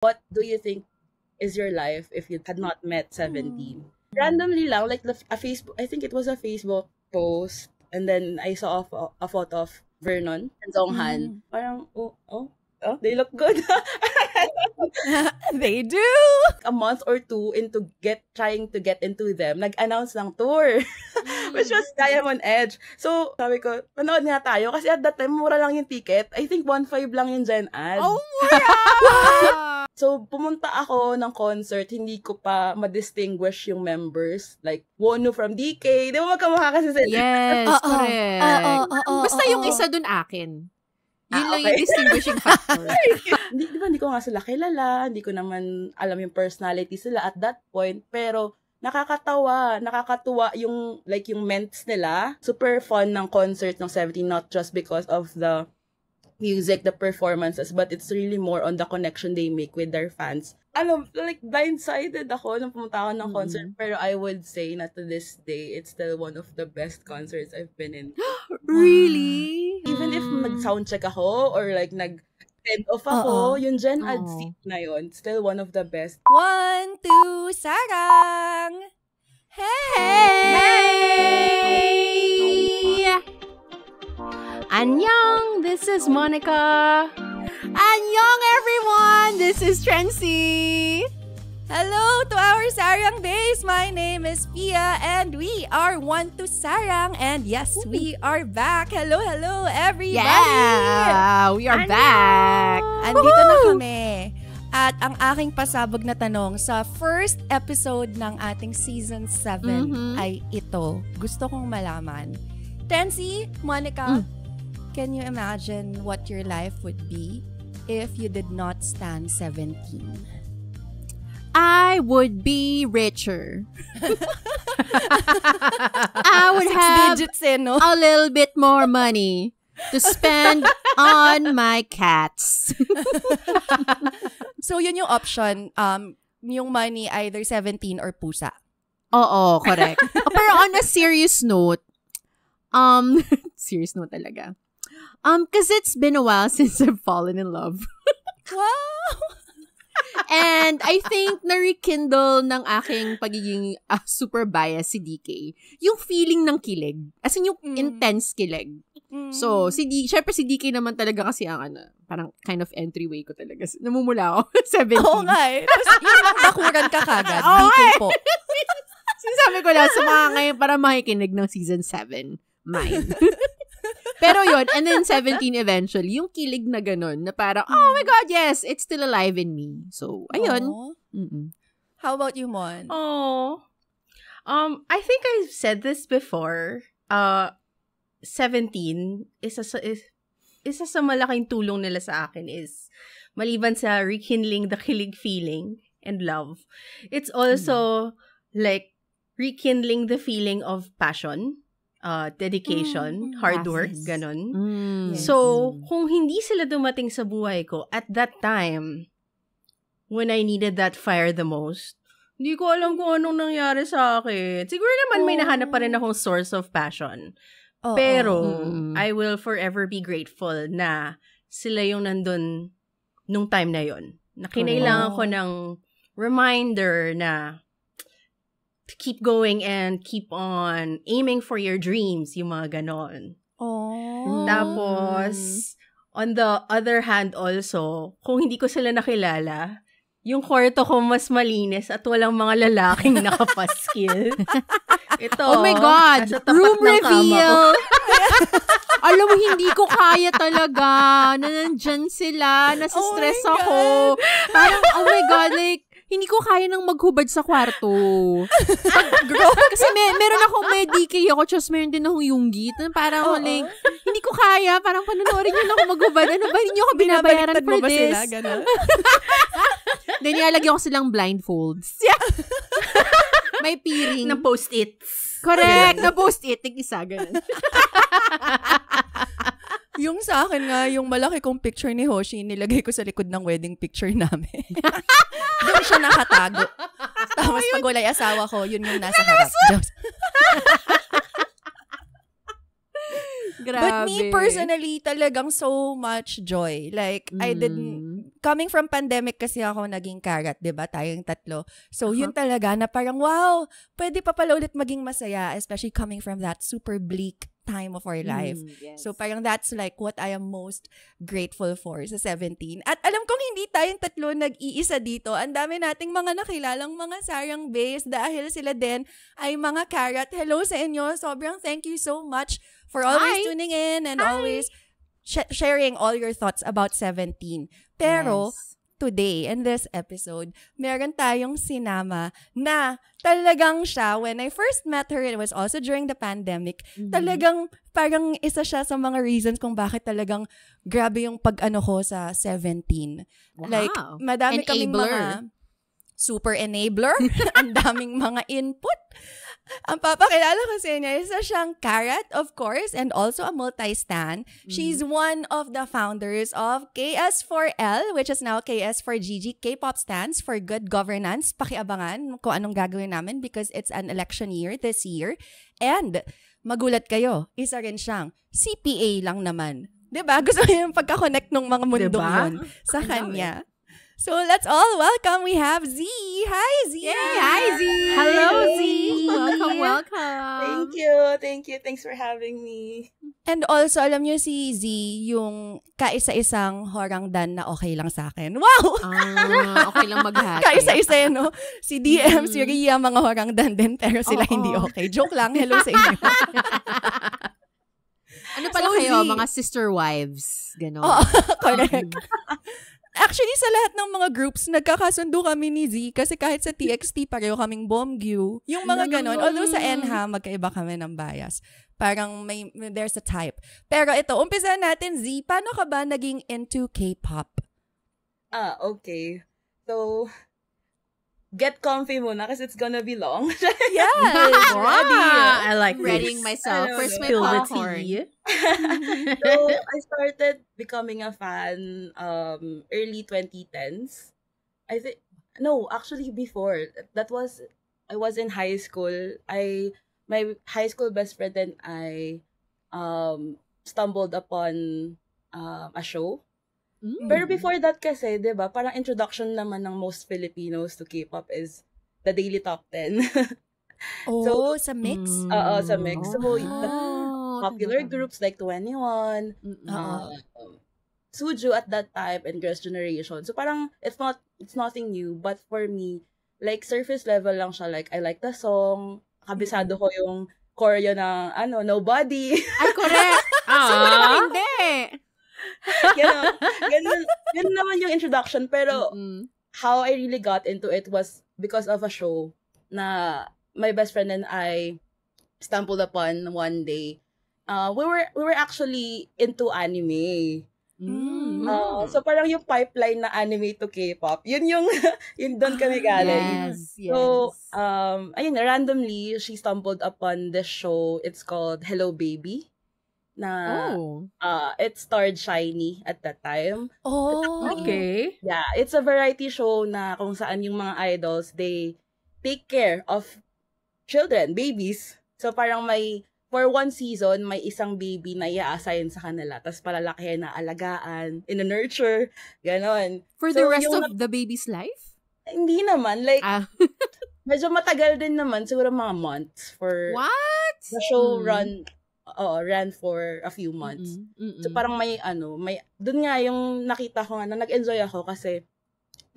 What do you think is your life if you had not met 17? Randomly lang, like a Facebook, I think it was a Facebook post, and then I saw a photo of Vernon and Zonghan. Parang, they look good. They do! A month or two into trying to get into them, nag-announce ng tour, which was Diamond Edge. So, sabi ko, panood nga tayo, kasi at that time, mura lang yung ticket. I think 1.5 lang yung Gen Ad. Oh, mura! So, pumunta ako ng concert, hindi ko pa ma-distinguish yung members. Like, Wonu from DK. Di ba magkamukha kasi sila? Yes, correct. Basta yung isa dun akin. Yun lang yung distinguishing factor. Hindi ko nga sila kilala, hindi ko naman alam yung personality sila at that point, pero nakakatuwa yung ments nila. Super fun ng concert ng 17, not just because of the music, the performances, but it's really more on the connection they make with their fans. Blindsided ako nung pumunta ako ng concert, pero I would say na to this day, it's still one of the best concerts I've been in. Really? Even if nag-soundcheck ako or nag-head off ako, yung Gen Ad seat na yun, still one of the best. 1, 2, sarang! Hey! Annyeong! This is Monica. Annyeong, everyone! This is Trency. Hello to our Sarang Days. My name is Pia and we are 1 to Sarang. And yes, we are back. Hello, everybody! Yeah! We are back! Andito na kami. At ang aking pasabog na tanong sa first episode ng ating season 7 ay ito. Gusto kong malaman. Trency, Monica, can you imagine what your life would be if you did not stand 17? I would be richer. I would have digits, no? a little bit more money to spend on my cats. So, yun yung option. Yung money, either 17 or pusa. Oo, correct. Pero on a serious note, serious note talaga. Because it's been a while since I've fallen in love. Wow! And I think na-rekindle ng aking pagiging super bias si DK. Yung feeling ng kilig. As in, yung intense kilig. So, syempre si DK naman talaga kasi ang parang kind of entryway ko talaga. Namumula ako. 17. Oo nga eh. Tapos yun ang bakuran ka kagad. DK po. Sinasabi ko lang sa mga ngayon para makikinig ng season 7. Mine. Pero yun, and then 17 eventually, yung kilig na ganun, na parang, oh my God, yes, it's still alive in me. So, ayun. How about you, Mon? I think I've said this before. 17, isa sa malaking tulong nila sa akin is, maliban sa rekindling the kilig feeling and love, it's also like rekindling the feeling of passion, dedication, hard work, ganun. Yes. So, kung hindi sila dumating sa buhay ko at that time, when I needed that fire the most, hindi ko alam kung anong nangyari sa akin. Siguro naman may nahanap pa rin akong source of passion. Pero, I will forever be grateful na sila yung nandun nung time na yon. Na kinailangan ko ng reminder na to keep going and keep on aiming for your dreams, yung mga ganon. Tapos, on the other hand also, kung hindi ko sila nakilala, yung kwarto ko mas malinis at walang mga lalaking nakapaskil. Ito. Oh my God! Room reveal! Alam mo, hindi ko kaya talaga na nandyan sila, nasa-stress ako. Parang, oh my God, like, hindi ko kaya nang maghubad sa kwarto. Kasi meron akong may DK ako, just meron din akong Yunggit. Parang like, hindi ko kaya. Parang panonoorin nyo lang ako maghubad. Ano ba? Hindi nyo ako binabayaran for ba this. sila? Ganun? Then, nilalagyan ko silang blindfolds. May piring. Na post-its. Correct. Na post-it. Tig-isa. Ganun. Yung sa akin nga, yung malaki kong picture ni Hoshi, nilagay ko sa likod ng wedding picture namin. Doon siya nakatago. Tapos pag wala'y asawa ko, yun yung nasa harap. Grabe. But me personally, talagang so much joy. Like, I didn't, coming from pandemic kasi ako naging karat, 'di ba? Tayong tatlo. So, yun talaga na parang wow, pwede pa pala ulit maging masaya, especially coming from that super bleak time of our life. Yes. So, parang that's like what I am most grateful for sa 17. At alam kong hindi tayong tatlo nag-iisa dito. Ang dami nating mga nakilalang mga Sarang Bays dahil sila din ay mga karat. Hello sa inyo. Sobrang thank you so much for always tuning in and always sharing all your thoughts about 17. Pero, today, in this episode, meron tayong sinama na talagang siya, when I first met her, it was also during the pandemic, talagang parang isa siya sa mga reasons kung bakit talagang grabe yung pag-ano ko sa 17. Wow. Like, madami kaming mga super enabler, ang daming mga input. Ang papakilala ko sa inyo, isa siyang karat, of course, and also a multi-stan. She's one of the founders of KS4L, which is now KS4GG. K-pop stands for Good Governance. Pakiabangan kung anong gagawin namin because it's an election year this year. And, magulat kayo, isa rin siyang CPA lang naman. Diba? Gusto ko yung pagka-connect ng mga mundong yun sa kanya. So, let's all welcome. We have Z. Hi, Z. Yay! Hi, Z. Hello, Z. Welcome. Thank you. Thanks for having me. And also, alam niyo si Z, yung kaisa-isang horangdan na okay lang sa akin. Wow! Okay lang maghati. Kaisa-isa, no? Si DM, si Ria, mga horangdan din, pero sila hindi okay. Joke lang. Hello sa inyo. Ano pala kayo? Mga sister wives. Ganon. Oo, correct. Actually, sa lahat ng mga groups, nagkakasundo kami ni Z kasi kahit sa TXT, pareho kaming Bomgyu. Yung mga ganon. Although sa NHA, magkaiba kami ng bias. Parang there's a type. Pero ito, umpisa natin, Z. Paano ka ba naging into K-pop? Okay. So, get comfy muna kasi it's gonna be long. Yes! I like Readying this. myself. First, my Spill the popcorn. tea. So, I started becoming a fan early 2010s. Actually before. I was in high school. My high school best friend and I stumbled upon a show. Pero before that kasi, 'di ba, parang introduction naman ng most Filipinos to K-pop is the Daily Top 10. Sa mix? Sa mix. So, the popular groups like 21, Suju at that time, and Girls' Generation. So, parang, it's nothing new. But for me, like, surface level lang siya. Like, I like the song. Kabisado ko yung choreo ng, Nobody. Ay, correct. Sino naman hindi? Ganun naman yung introduction. Pero, how I really got into it was because of a show na my best friend and I stumbled upon one day. We were actually into anime. So parang yung pipeline na anime to K-pop, yun doon kami galing. Yes. So randomly she stumbled upon this show. It's called Hello Baby. It starred SHINee at that time. Okay. Yeah, it's a variety show na kung saan yung mga idols, they take care of children, babies. So parang for one season, may isang baby na i-assign sa kanila. Tapos palalakihin na alagaan, in-nurture, ganon. For the rest of the baby's life? Hindi naman. Like, medyo matagal din naman. Siguro mga months. What? The show ran for a few months. So parang dun nga yung nakita ko nga, na nag-enjoy ako kasi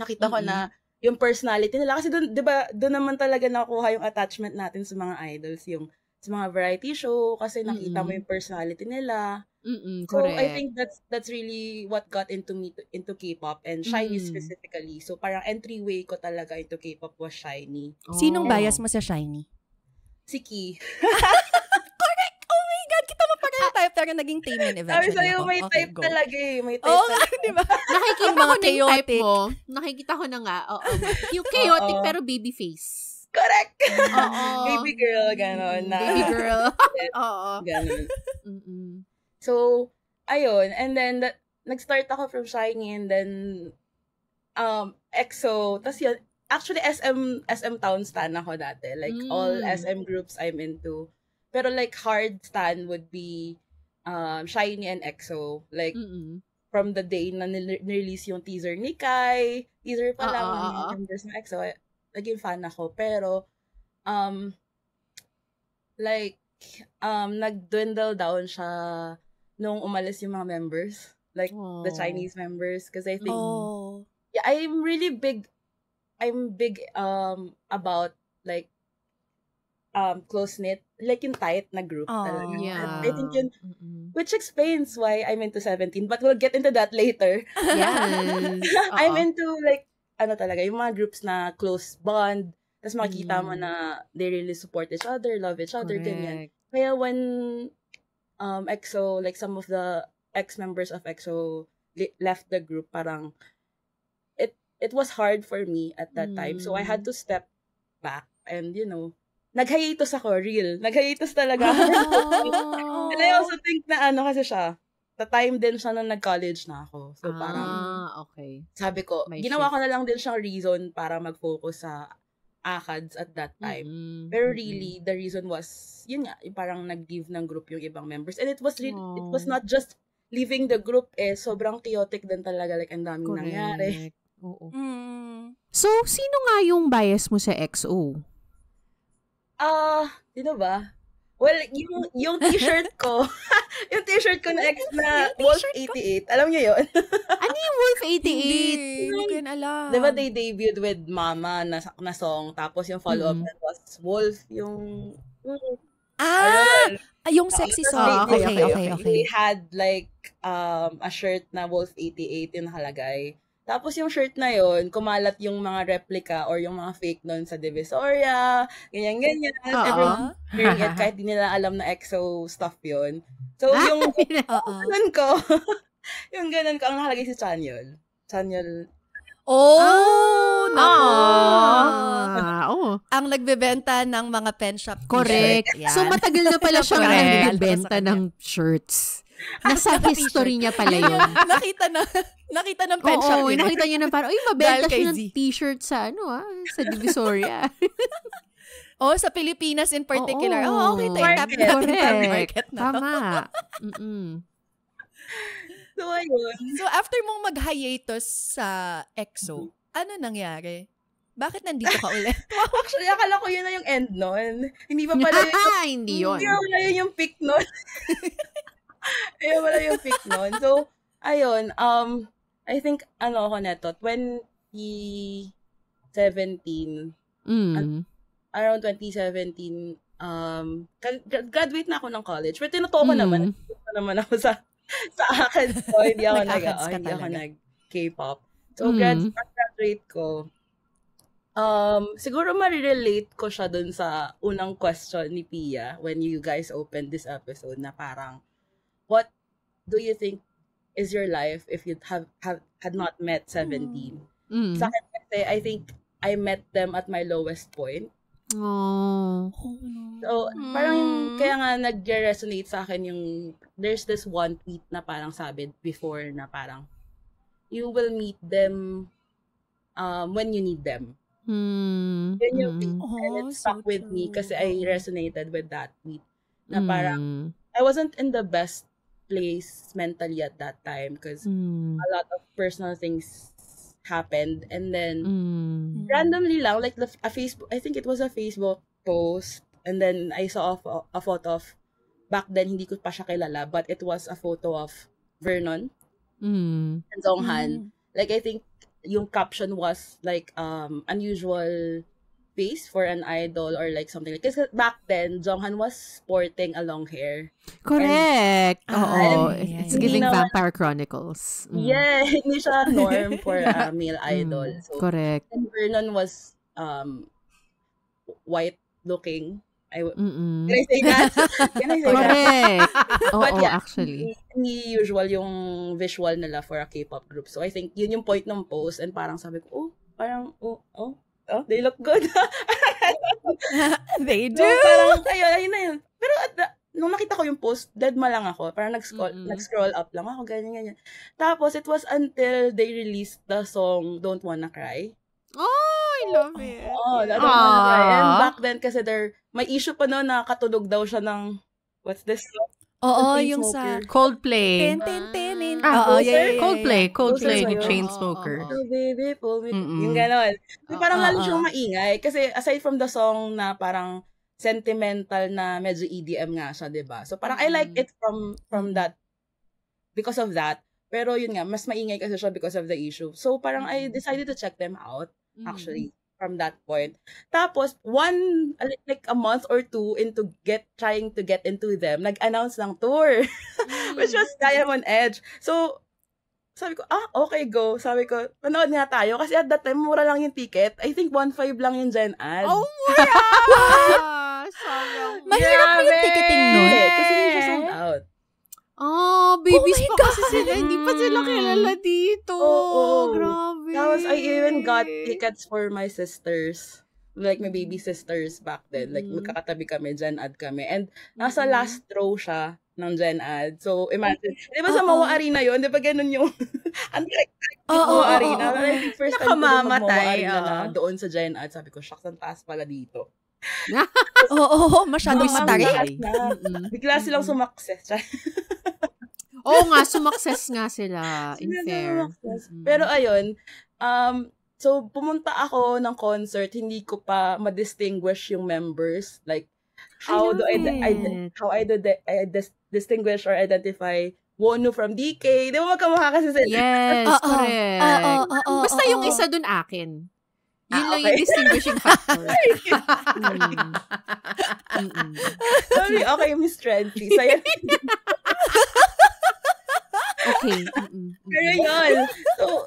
nakita ko na yung personality nila. Kasi dun, diba, dun naman talaga nakuha yung attachment natin sa mga idols, yung sa mga variety show, kasi nakita mo yung personality nila. So, correct. I think that's really what got into me into K-pop and SHINee specifically. So, parang entryway ko talaga into K-pop was SHINee. Sinong bias mo sa SHINee? Si Key. Correct! Oh my God! Kita mo pa kayo type talaga naging Taemin eventually. Sabi sa'yo, may Okay, type go. talaga eh. May type Oo, talaga. diba? Nakikita Mga ko na yung type chaotic. mo. Nakikita ko na nga. Oo. Yung chaotic pero baby face. Correct! Oo. Baby girl, gano'n. Baby girl. Oo. Gano'n. So, ayun. And then, nag-start ako from SHINee and then, EXO. Tapos yun, actually, SM Town stan ako dati. Like, all SM groups I'm into. Pero like, hard stan would be SHINee and EXO. Like, from the day na nirelease yung teaser ni Kai, teaser pa lang ng mga members ng EXO, naging fan ako. Pero, nag-dwindle down siya nung umalis yung mga members. Like, the Chinese members. Because I think, yeah, I'm big about, like, close-knit, like yung tight na group talaga. Yeah. I think yun, which explains why I'm into 17, but we'll get into that later. Yes. I'm into, like, talaga, yung mga groups na close bond, tapos makikita mo na they really support each other, love each other, ganyan. Kaya when EXO, like some of the ex-members of EXO left the group, parang it was hard for me at that time. So I had to step back and, nag-hiatus ako, real. Nag-hiatus talaga. And I also think na kasi siya, the time din siya nung nag-college na ako. So parang, okay. Sabi ko, ginawa ko na lang din siyang reason para mag-focus sa ACADS at that time. Pero really, the reason was, yun nga, parang nag-leave ng group yung ibang members. And it was not just leaving the group, sobrang chaotic din talaga. Like, ang daming nangyari. Oo. So, sino nga yung bias mo sa EXO? Sino ba? Well, yung t-shirt ko, yung t-shirt ko na Wolf 88. Alam niyo yun? Ano yung Wolf 88? Hindi ko yun alam. Diba they debuted with Mama na song, tapos yung follow-up was Wolf, yung... yung sexy song. Okay. They had like a shirt na Wolf 88 yung nakalagay. Tapos yung shirt na yon, kumalat yung mga replica or yung mga fake nun sa Divisoria, ganyan. Everyone wearing it kahit di nila alam na EXO stuff yon. So yung ganun ko, yung ganun ko, ang nakalagay si Chanyeol. Ang nagbebenta ng mga pen shop. Correct. So matagal na pala siyang nagbebenta ng shirts. Nasa history niya pala yun. Nakita ng pen shop. Nakita niya na parang, mabenta siya ng t-shirt sa sa Divisoria. Sa Pilipinas in particular. Okay. Correct. Tama. So, ayun. So, after mong mag-hiatus sa EXO, ano nangyari? Bakit nandito ka ulit? Actually, akala ko yun na yung end nun. Hindi pa pala yun. Hindi yun. Hindi pa pala yun yung peak nun. Ayun wala yung pick nun. So, ayun, I think, ako neto, 2017, around 2017, graduate na ako ng college. Pero tinutuo ko naman ako sa akin. So, hindi ako nag-K-pop. So, graduate ko. Siguro ma-relate ko siya dun sa unang question ni Pia when you guys opened this episode na parang, what do you think is your life if you had not met 17? Sa akin kasi, I think I met them at my lowest point. So, parang kaya nga nag-resonate sa akin yung, there's this one tweet na parang sabi before na parang, you will meet them when you need them. Yun yung tweet. And it stuck with me kasi I resonated with that tweet. Na parang, I wasn't in the best place mentally at that time because a lot of personal things happened, and then randomly lang, like a Facebook, I think it was a Facebook post, and then I saw a photo of, back then hindi ko pa siya kilala, but it was a photo of Vernon and Zonghan. Like, I think yung caption was like unusual face for an idol or like something like, kasi back then Jonghan was sporting a long hair. Correct. It's giving Vampire Chronicles. Yeah, hindi siya norm for a male idol. So, correct. And Vernon was white looking. Can I say that? Correct. But yeah, actually. Hindi usual yung visual nila for a K-pop group. So I think yun yung point ng post, and parang sabi ko, they look good. They do. So, parang, ayun na yun. Pero nung nakita ko yung post, deadma lang ako. Parang nag-scroll up lang ako, ganyan. Tapos, it was until they released the song Don't Wanna Cry. Oh, I love it. Don't Wanna Cry. And back then, kasi may issue pa noon na katunog daw siya ng, what's this song? Oo, The yung sa Chainsmoker. Coldplay. ten. Ah, Oo, yeah. Coldplay Closer ni sa'yo. Chainsmoker. So, baby, pull me. Mm-mm. Yung ganon. So, parang lalo Oo. siyang maingay. Kasi aside from the song na parang sentimental na medyo EDM nga siya, diba? So, parang I like it from that, because of that. Pero yun nga, mas maingay kasi siya because of the issue. So, parang I decided to check them out, actually, from that point. Tapos, like a month or two into trying to get into them, nag-announce ng tour, which was Diamond Edge. So, sabi ko, okay, go. Sabi ko, manood nga tayo. Kasi at that time, mura lang yung ticket. I think 1.5 lang yung Gen Ad. Oh, mura! Sayang. Mahirap na yung ticketing nun. Kasi hindi siya sold out. Babies Oh my pa kasi God. sila. Hindi pa sila kilala dito. Oo. Grabe. Tapos, I even got tickets for my sisters. Like, my baby sisters back then. Like, magkakatabi kami, Gen Ad kami. And, nasa last row siya ng Gen Ad. So, imagine. Di ba sa Mawa Arena yun? Di ba ganun yung, ang Mawa Arena. I think first time ko Nakamamatay, Mawa Arena na oo. doon sa Gen Ad. Sabi ko, shucks, ang taas pala dito. Oo, masyadong Buwis matarik. Bigla silang sumakses. Oo nga, sumakses nga sila. In fair. Pero ayun, so pumunta ako ng concert, hindi ko pa ma-distinguish yung members. Like, how do I distinguish or identify Wonu from DK? Di ba magkamukha kasi sila? Yes, Oo. correct. Oo. Basta yung isa dun akin. Yun lang okay. yung distinguishing factor. Sorry, okay, Miss Trendy. Sa'yo. Okay. Pero yun. So,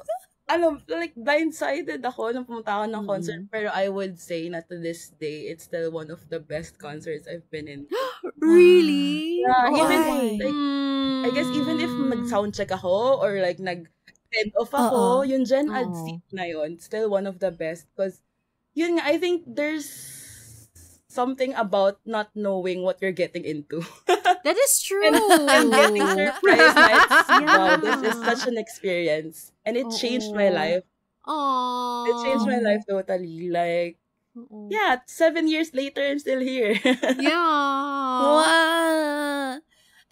like, blindsided ako nung pumunta ako ng concert. Pero I would say na to this day, it's still one of the best concerts I've been in. Really? Yeah, even, Why? like, I guess even if nag-soundcheck ako or like nag-head off ako, yung Gen Ad seat na yun, still one of the best. Because, yun nga, I think there's something about not knowing what you're getting into. That is true. And getting surprised na wow, Yeah. this is such an experience. And it changed my life. Aww. It changed my life totally. Like, yeah, 7 years later, I'm still here. Yeah. Wow.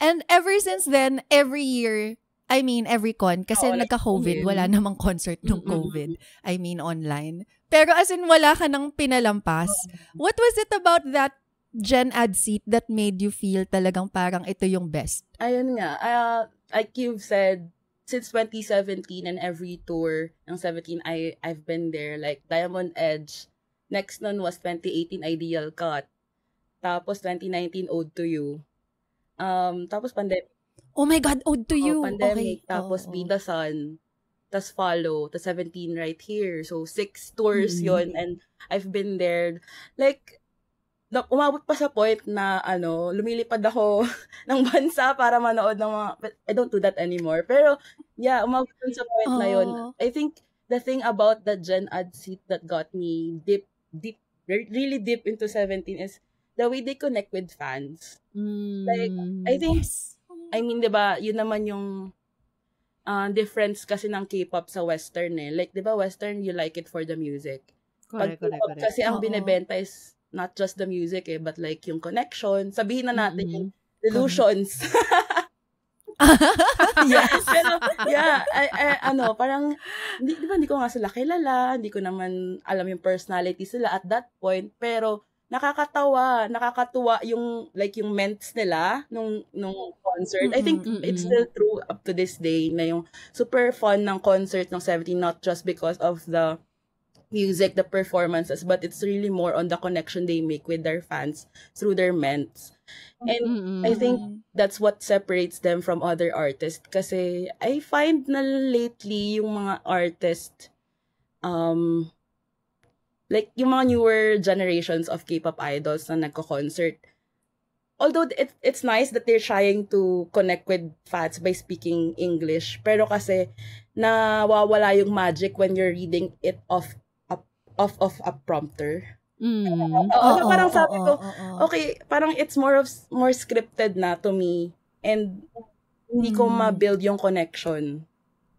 And ever since then, every year, I mean, every con, kasi like, nagka-COVID, wala namang concert nung COVID. I mean, online. Pero as in, wala ka nang pinalampas. What was it about that Gen Ad seat that made you feel talagang parang ito yung best? Ayun nga, like you've said, since 2017 and every tour ng 17, I've been there. Like, Diamond Edge. Next nun was 2018 Ideal Cut. Tapos 2019 Ode to You. Tapos pandemic. Oh my God, Ode to You. Pandemic. Okay. Tapos Be the Sun. Tas Follow. Tas 17 right here. So, 6 tours yon, and I've been there. Like, umabot pa sa point na, lumilipad ako ng bansa para manood ng mga, but I don't do that anymore. Pero, yeah, umabot sa point na yon. I think the thing about the Gen Ad seat that got me really deep into 17 is the way they connect with fans. Like, I think, I mean, diba, yun naman yung difference kasi ng K-pop sa Western eh. Like, diba, Western, you like it for the music. Correct. Kasi ang binibenta is not just the music eh, but like yung connection. Sabihin na natin yung delusions. Yes. Pero, yeah, parang, hindi ko nga sila kilala, hindi ko naman alam yung personality sila at that point, pero, nakakatuwa yung, like, yung ments nila nung concert. I think it's still true up to this day na yung super fun ng concert ng 17, not just because of the music, the performances, but it's really more on the connection they make with their fans through their ments. And I think that's what separates them from other artists. Kasi I find na lately yung mga artists, like yung mga newer generations of K-pop idols na nagko-concert, although it's nice that they're trying to connect with fans by speaking English, pero kasi nawawala yung magic when you're reading it off a prompter. Parang sabi ko, okay, parang it's more scripted na to me, and hindi ko ma-build yung connection.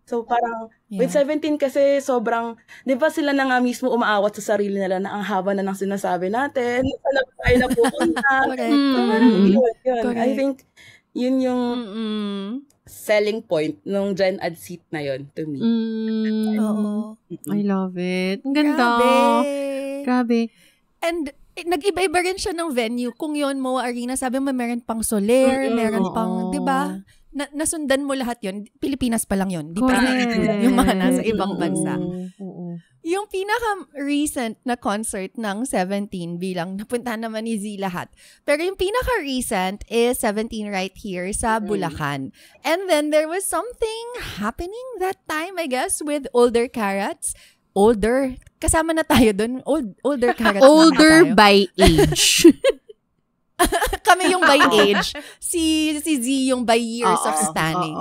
So parang with 17 kasi sobrang, di ba sila na nga mismo umaawat sa sarili nila na ang haba na ng sinasabi natin, saan tayo na pupunta. Correct. Parang yun. Correct. I think Yun yung Mm-mm. selling point nung Gen Ad seat na yun to me. Oo. I love it. Ang ganda. Grabe. And nag-iba-iba rin siya ng venue. Kung yon mo arena, sabi mo meron pang Soler, meron pang, di ba? Nasundan mo lahat yon. Pilipinas pa lang yon. Di pa yung mga nasa ibang bansa. Oo. Yung pinaka-recent na concert ng 17 bilang napunta naman ni Z lahat. Pero yung pinaka-recent is 17 right here sa Bulacan. And then there was something happening that time, I guess, with Older Carrots. Older. Kasama na tayo dun. Older Carrots. Older by age. Kami yung by age. Si Z yung by years of standing.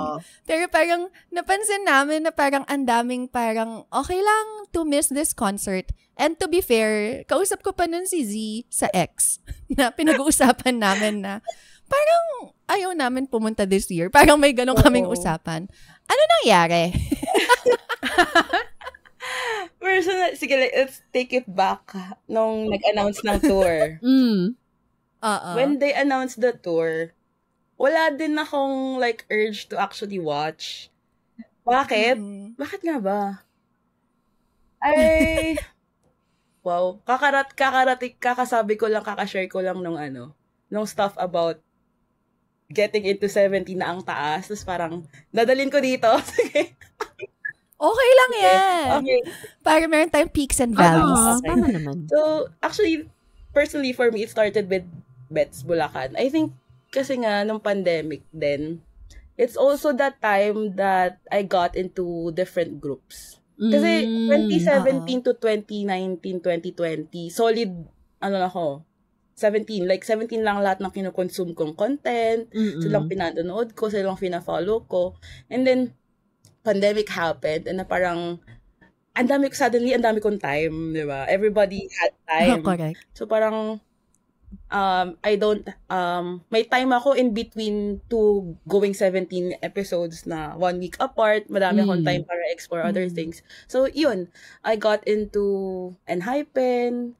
Pero parang napansin namin na parang andaming parang okay lang to miss this concert. And to be fair, kausap ko pa nun si Z sa X na pinag-uusapan namin na parang ayaw namin pumunta this year. Parang may ganong kaming usapan. Ano nangyari? Personal, sige, let's take it back nung nag-announce ng tour. When they announced the tour, wala din akong like urge to actually watch. Bakit? Bakit nga ba? Ay, wow. Kakasabi ko lang, kakashare ko lang nung stuff about getting into 17 na ang taas. Tapos parang, dadalin ko dito. Sige. Okay lang yan. Okay. Para meron tayong peaks and valleys. Okay. Tama naman. So, actually, personally for me, it started with Bets Bulacan. I think kasi nga nung pandemic din, it's also that time that I got into different groups. Kasi 2017 to 2019, 2020, solid, ako, 17. Like, 17 lang lahat ng kinukonsume kong content. Silang pinanonood ko, silang pina-follow ko. And then, pandemic happened and na parang ang dami kong time, di ba? Everybody had time. Correct. So parang may time ako in between two going 17 episodes na 1 week apart. Madami akong time para explore other things. So yun, I got into Enhypen,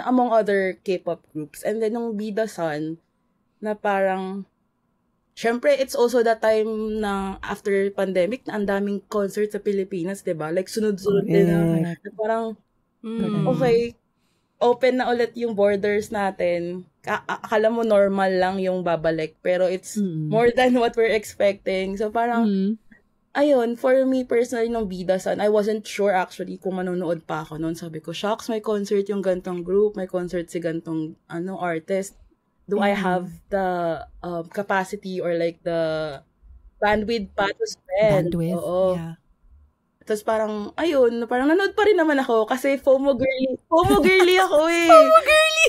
among other K-pop groups. And then nung Bida Sun, na parang syempre, it's also that time na after pandemic na ang daming concert sa Pilipinas, diba? Like, sunod-sunod din na parang, okay, open na ulit yung borders natin. Akala mo normal lang yung babalik, pero it's more than what we're expecting. So, parang, ayun, for me personally, nung Bida Sun, I wasn't sure actually kung manonood pa ako noon. Sabi ko, shucks, may concert yung gantong group, may concert si gantong artist. Do I have the capacity or like the bandwidth pa to spend? Bandwidth, oo. yeah. Tapos parang, ayun, parang nanood pa rin naman ako kasi FOMO girly ako eh. FOMO girly!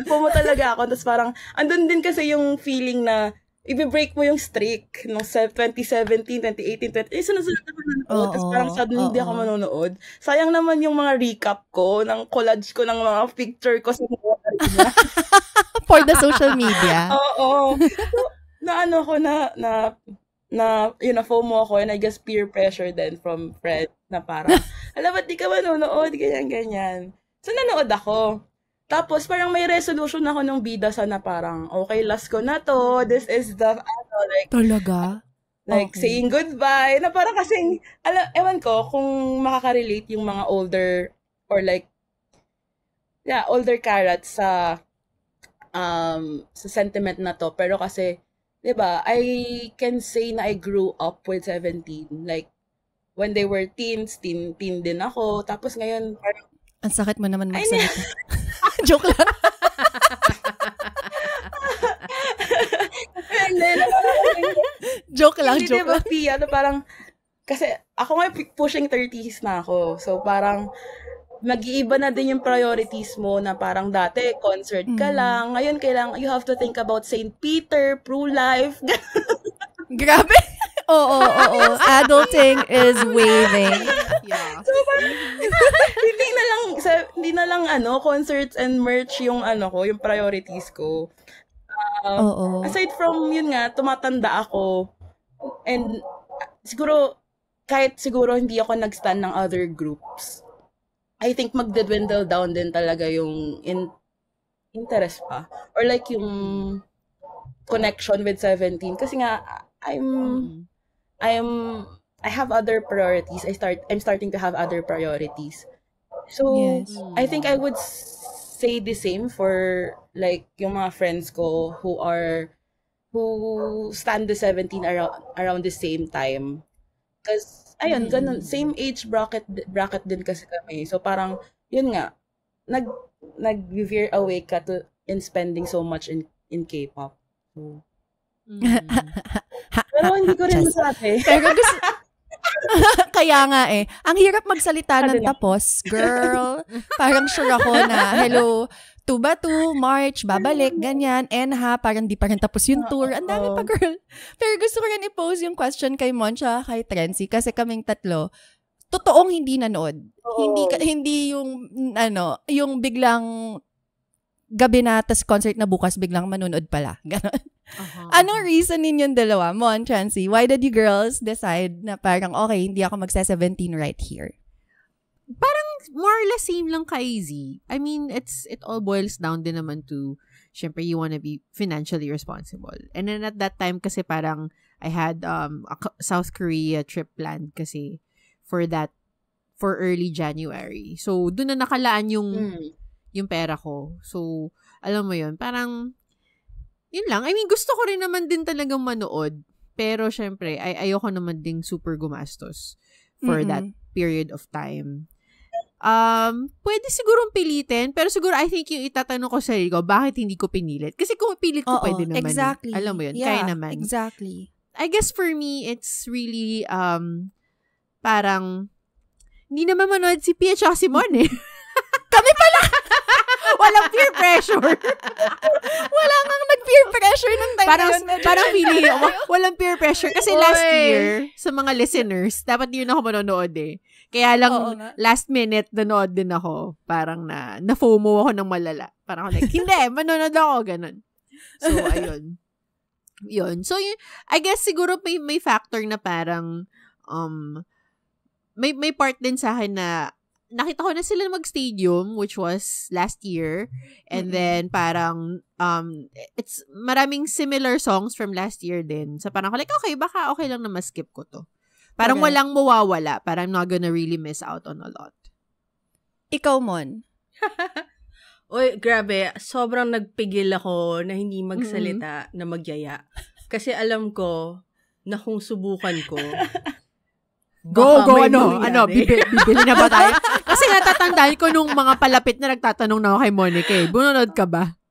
FOMO talaga ako. Tapos parang, andun din kasi yung feeling na i-break mo yung streak nung 2017, 2018, sunod-sunod na manonood. Tapos parang suddenly hindi ako manonood. Sayang naman yung mga recap ko, ng collage ko ng mga picture ko sa mga arena. For the social media. Oo. So, FOMO ako and I guess peer pressure then from friends na parang, ba't di ka manonood? Ganyan. So, nanood ako. Tapos, parang may resolution ako nung Bida Sun na parang, okay, last ko na to. This is the, Talaga? Like, saying goodbye. Na parang kasing, ewan ko, kung makaka-relate yung mga older, or like, older carrots sa sentiment na to. Pero kasi, diba, I can say na I grew up with 17. Like, when they were teens, teen din ako. Tapos ngayon, parang, ang sakit mo naman magsalita. Joke lang. Joke lang. Diba, Pia, parang, kasi ako nga pushing 30s na ako. So, parang, mag-iiba na din yung priorities mo na parang dati, concert ka lang. Ngayon, you have to think about St. Peter, Pro-Life. Grabe. Oo. Adulting is waving. Yeah. So, parang, hindi na lang concerts and merch yung yung priorities ko. Aside from yun nga, tumatanda ako. And kahit siguro hindi ako nag-stan ng other groups, I think magdedwindle down din talaga yung interest pa. Or like yung connection with 17. Kasi nga, I have other priorities. I'm starting to have other priorities. So, Yes. I think I would say the same for like yung mga friends ko who stand the 17 around the same time. Because, ayun, ganun, same age bracket din kasi kami. So, parang, yun nga, nag-veer away ka in spending so much in K-pop. So, pero hindi ko rin masabi. Pero gusto, kaya nga ang hirap magsalita ng tapos, girl. Parang sure ako na, hello, 2 ba 2, March, babalik, ganyan, parang di pa rin tapos yung tour. Ang dami pa, girl. Pero gusto ko rin i-pose yung question kay Moncha, kay Trency, kasi kaming tatlo, totoong hindi nanood. Hindi yung, yung biglang gabi na, tas concert na bukas, biglang manonood pala. Ganon. Anong reason ninyong dalawa? Mon, Trancy, why did you girls decide na parang, okay, hindi ako magsa-17 right here? Parang more or less same lang kay Z. I mean, it all boils down din naman to, syempre, you wanna be financially responsible. And then at that time kasi parang, I had a South Korea trip planned kasi for early January. So, doon na nakalaan yung pera ko. So, alam mo yun, parang, yun lang. I mean, gusto ko rin naman din talagang manood. Pero, syempre, ayoko naman ding super gumastos for that period of time. Pwede sigurong pilitin. Pero siguro, I think yung itatanong ko sa sarili ko, bakit hindi ko pinilit? Kasi kung pilit ko, pwede naman. Exactly. Alam mo yun, yeah, kaya naman. Exactly. I guess for me, it's really, parang, hindi naman manood si Pia at si Mon eh. Kami pala! Walang peer pressure. Wala nang nag-peer pressure ng time parang, na yun. Parang feeling walang peer pressure. Kasi last year, sa mga listeners, dapat yun ako manonood eh. Kaya lang, last minute, nanood din ako. Parang na-FOMO ako ng malala. Parang ako like, hindi, manonood ako, ganun. So, ayun. Yun. So, I guess siguro may factor na parang, may part din sa akin na nakita ko na sila mag-stadium, which was last year. And then, parang, it's maraming similar songs from last year din. So, parang like, okay, baka okay lang na ma-skip ko to. Parang walang mawawala. Parang I'm not gonna really miss out on a lot. Ikaw, Mon. Uy, grabe. Sobrang nagpigil ako na hindi magsalita na magyaya. Kasi alam ko na kung subukan ko, Go, bibili na ba tayo? Kasi natatandaan ko nung mga palapit na nagtatanong na ako kay Monica eh, bununod ka ba?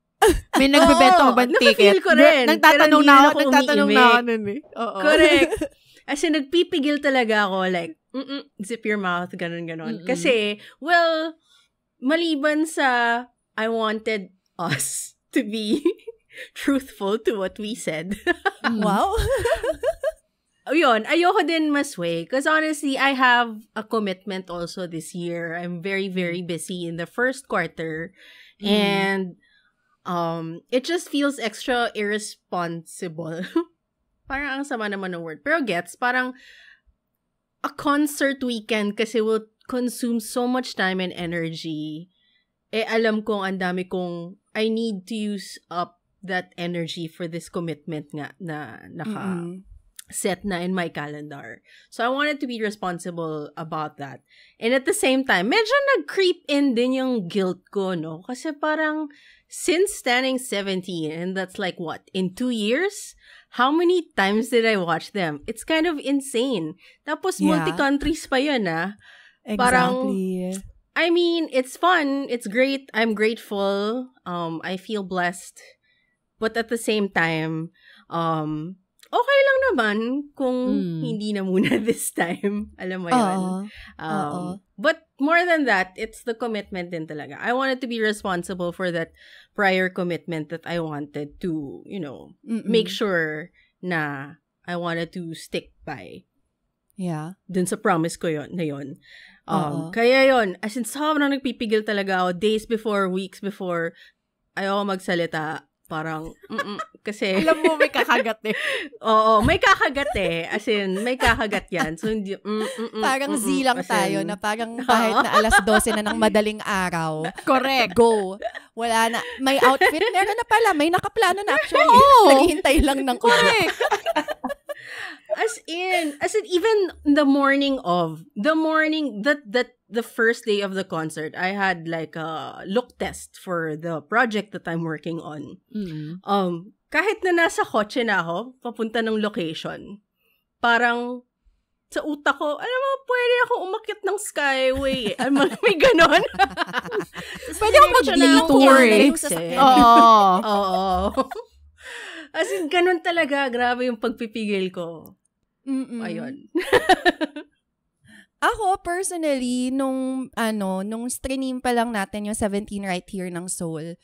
May nagbebenta ba ng ticket? Ko rin. Nagtatanong na ako nun eh. Oo. Correct. As in, nagpipigil talaga ako, like, zip your mouth, ganun. Kasi, well, maliban sa I wanted us to be truthful to what we said. Wow. Yun, ayoko din masway. Because honestly, I have a commitment also this year. I'm very, very busy in the first quarter. And it just feels extra irresponsible. Parang ang sama naman ng word. Pero gets, parang a concert weekend kasi will consume so much time and energy. Alam kong ang dami kong I need to use up that energy for this commitment nga na set na in my calendar. So, I wanted to be responsible about that. And at the same time, medyo nag-creep in din yung guilt ko, no? Kasi parang, since standing 17, and that's like what, in 2 years? How many times did I watch them? It's kind of insane. Tapos, multi-countries pa yun, ah. Exactly. Parang, I mean, it's fun. It's great. I'm grateful. I feel blessed. But at the same time, okay lang naman kung hindi na muna this time. Alam mo yun. But more than that, it's the commitment din talaga. I wanted to be responsible for that prior commitment that I wanted to, make sure na I wanted to stick by. Yeah. Dun sa promise ko na yun. Kaya yun, as in sobrang nagpipigil talaga ako days before, weeks before, ayoko magsalita. Parang, kasi... Alam mo, may kakagat eh. Oo, may kakagat eh. As in, may kakagat yan. So, hindi... Parang Z lang tayo na parang kahit na alas 12 na ng madaling araw. Correct. Go. Wala na. May outfit. Meron na pala. May nakaplano na actually. Naghihintay lang ng Correct. As in, even the first day of the concert, I had like a look test for the project that I'm working on. Kahit na nasa kotse na ako, papunta ng location, parang sa utak ko, alam mo, pwede akong umakyat ng skyway. May ganon. Pwede akong mag-detour eh. Oo. As in, ganon talaga. Grabe yung pagpipigil ko. Ayun. Ako, personally, nung stream pa lang natin yung 17 Right Here ng Soul,